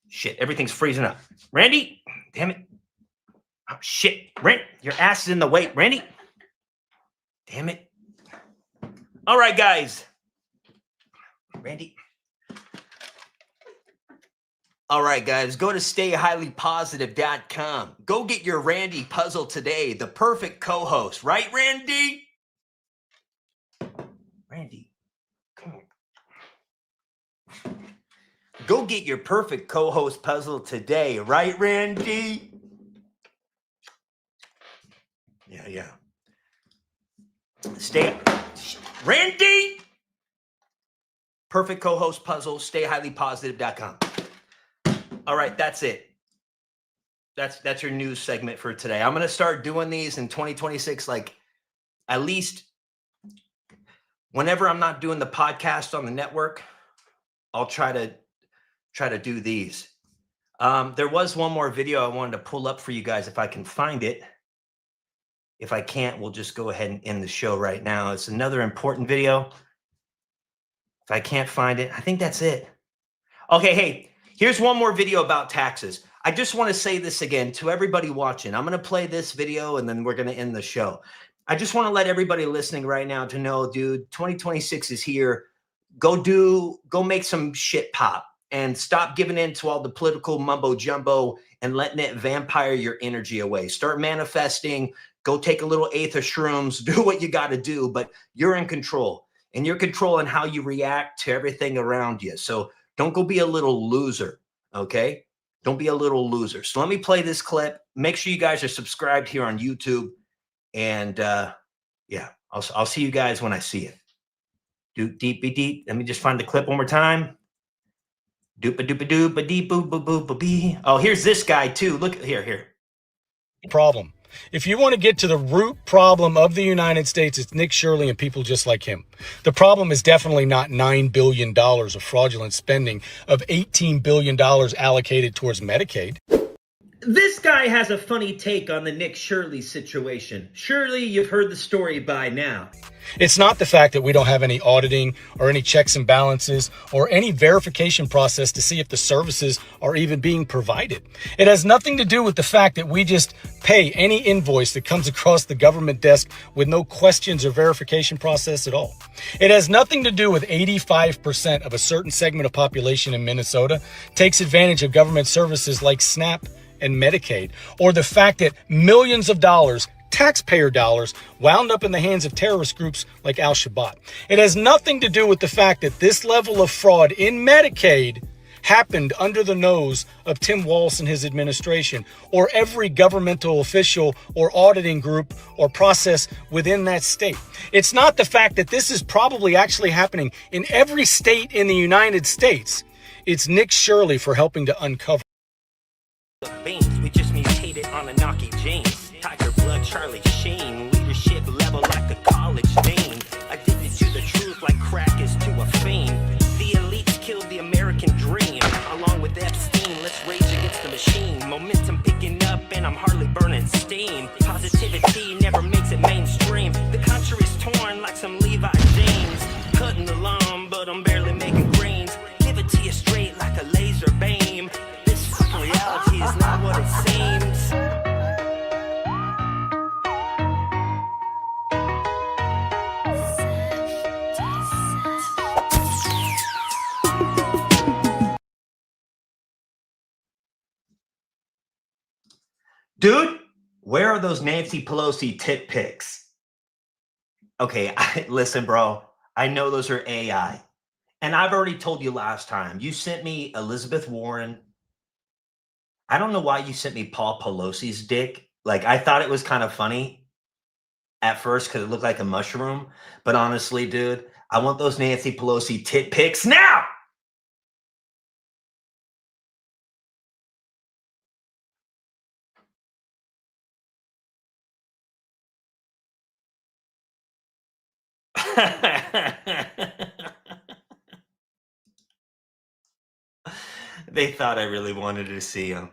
Shit, everything's freezing up. Randy! Damn it. Oh, shit. Your ass is in the way. Randy! Damn it. All right, guys. Randy. All right, guys. Go to stayhighlypositive.com. Go get your Randy puzzle today. The perfect co-host. Right, Randy? Randy, come on. Go get your perfect co-host puzzle today. Right, Randy? Yeah. Randy! Perfect co-host puzzle, stayhighlypositive.com. All right, that's it. That's your news segment for today. I'm going to start doing these in 2026, like at least whenever I'm not doing the podcast on the network, I'll try to do these. There was one more video I wanted to pull up for you guys if I can find it. If I can't, we'll just go ahead and end the show right now. It's another important video. If I can't find it, I think that's it. Okay, hey, here's one more video about taxes. I just want to say this again to everybody watching. I'm going to play this video and then we're going to end the show. I just want to let everybody listening right now to know, dude, 2026 is here. Go make some shit pop and stop giving in to all the political mumbo jumbo and letting it vampire your energy away. Start manifesting. Go take a little eighth of shrooms. Do what you got to do, but you're in control. And you're controlling how you react to everything around you. So don't go be a little loser, okay? Don't be a little loser. So let me play this clip. Make sure you guys are subscribed here on YouTube. And yeah, I'll see you guys when I see it. Doop deep be deep. Let me just find the clip one more time. Doop a doop a doop a deep boop boop boop boop bee. Oh, here's this guy too. Look here. Problem. If you want to get to the root problem of the United States, it's Nick Shirley and people just like him. The problem is definitely not $9 billion of fraudulent spending of $18 billion allocated towards Medicaid. This guy has a funny take on the Nick Shirley situation. Surely you've heard the story by now. It's not the fact that we don't have any auditing or any checks and balances or any verification process to see if the services are even being provided. It has nothing to do with the fact that we just pay any invoice that comes across the government desk with no questions or verification process at all. It has nothing to do with 85% of a certain segment of population in Minnesota takes advantage of government services like SNAP and Medicaid, or the fact that millions of dollars, taxpayer dollars, wound up in the hands of terrorist groups like Al-Shabaab. It has nothing to do with the fact that this level of fraud in Medicaid happened under the nose of Tim Walz and his administration, or every governmental official or auditing group or process within that state. It's not the fact that this is probably actually happening in every state in the United States. It's Nick Shirley for helping to uncover. We just mutated on a Naki James. Tiger blood, Charlie Sheen. Leadership level like a college dean. Addicted to the truth like crack is to a fiend. The elites killed the American dream. Along with Epstein, let's rage against the machine. Momentum picking up and I'm hardly burning steam. Positivity never makes it mainstream. The country is torn like some Levi James. Cutting the lawn, but I'm barely making greens. Give it to you straight like a laser beam. Reality is not what it seems. Dude, where are those Nancy Pelosi tit pics? Okay, listen, bro. I know those are AI. And I've already told you last time. You sent me Elizabeth Warren. I don't know why you sent me Paul Pelosi's dick. Like, I thought it was kind of funny at first because it looked like a mushroom. But honestly, dude, I want those Nancy Pelosi tit pics now. They thought I really wanted to see him.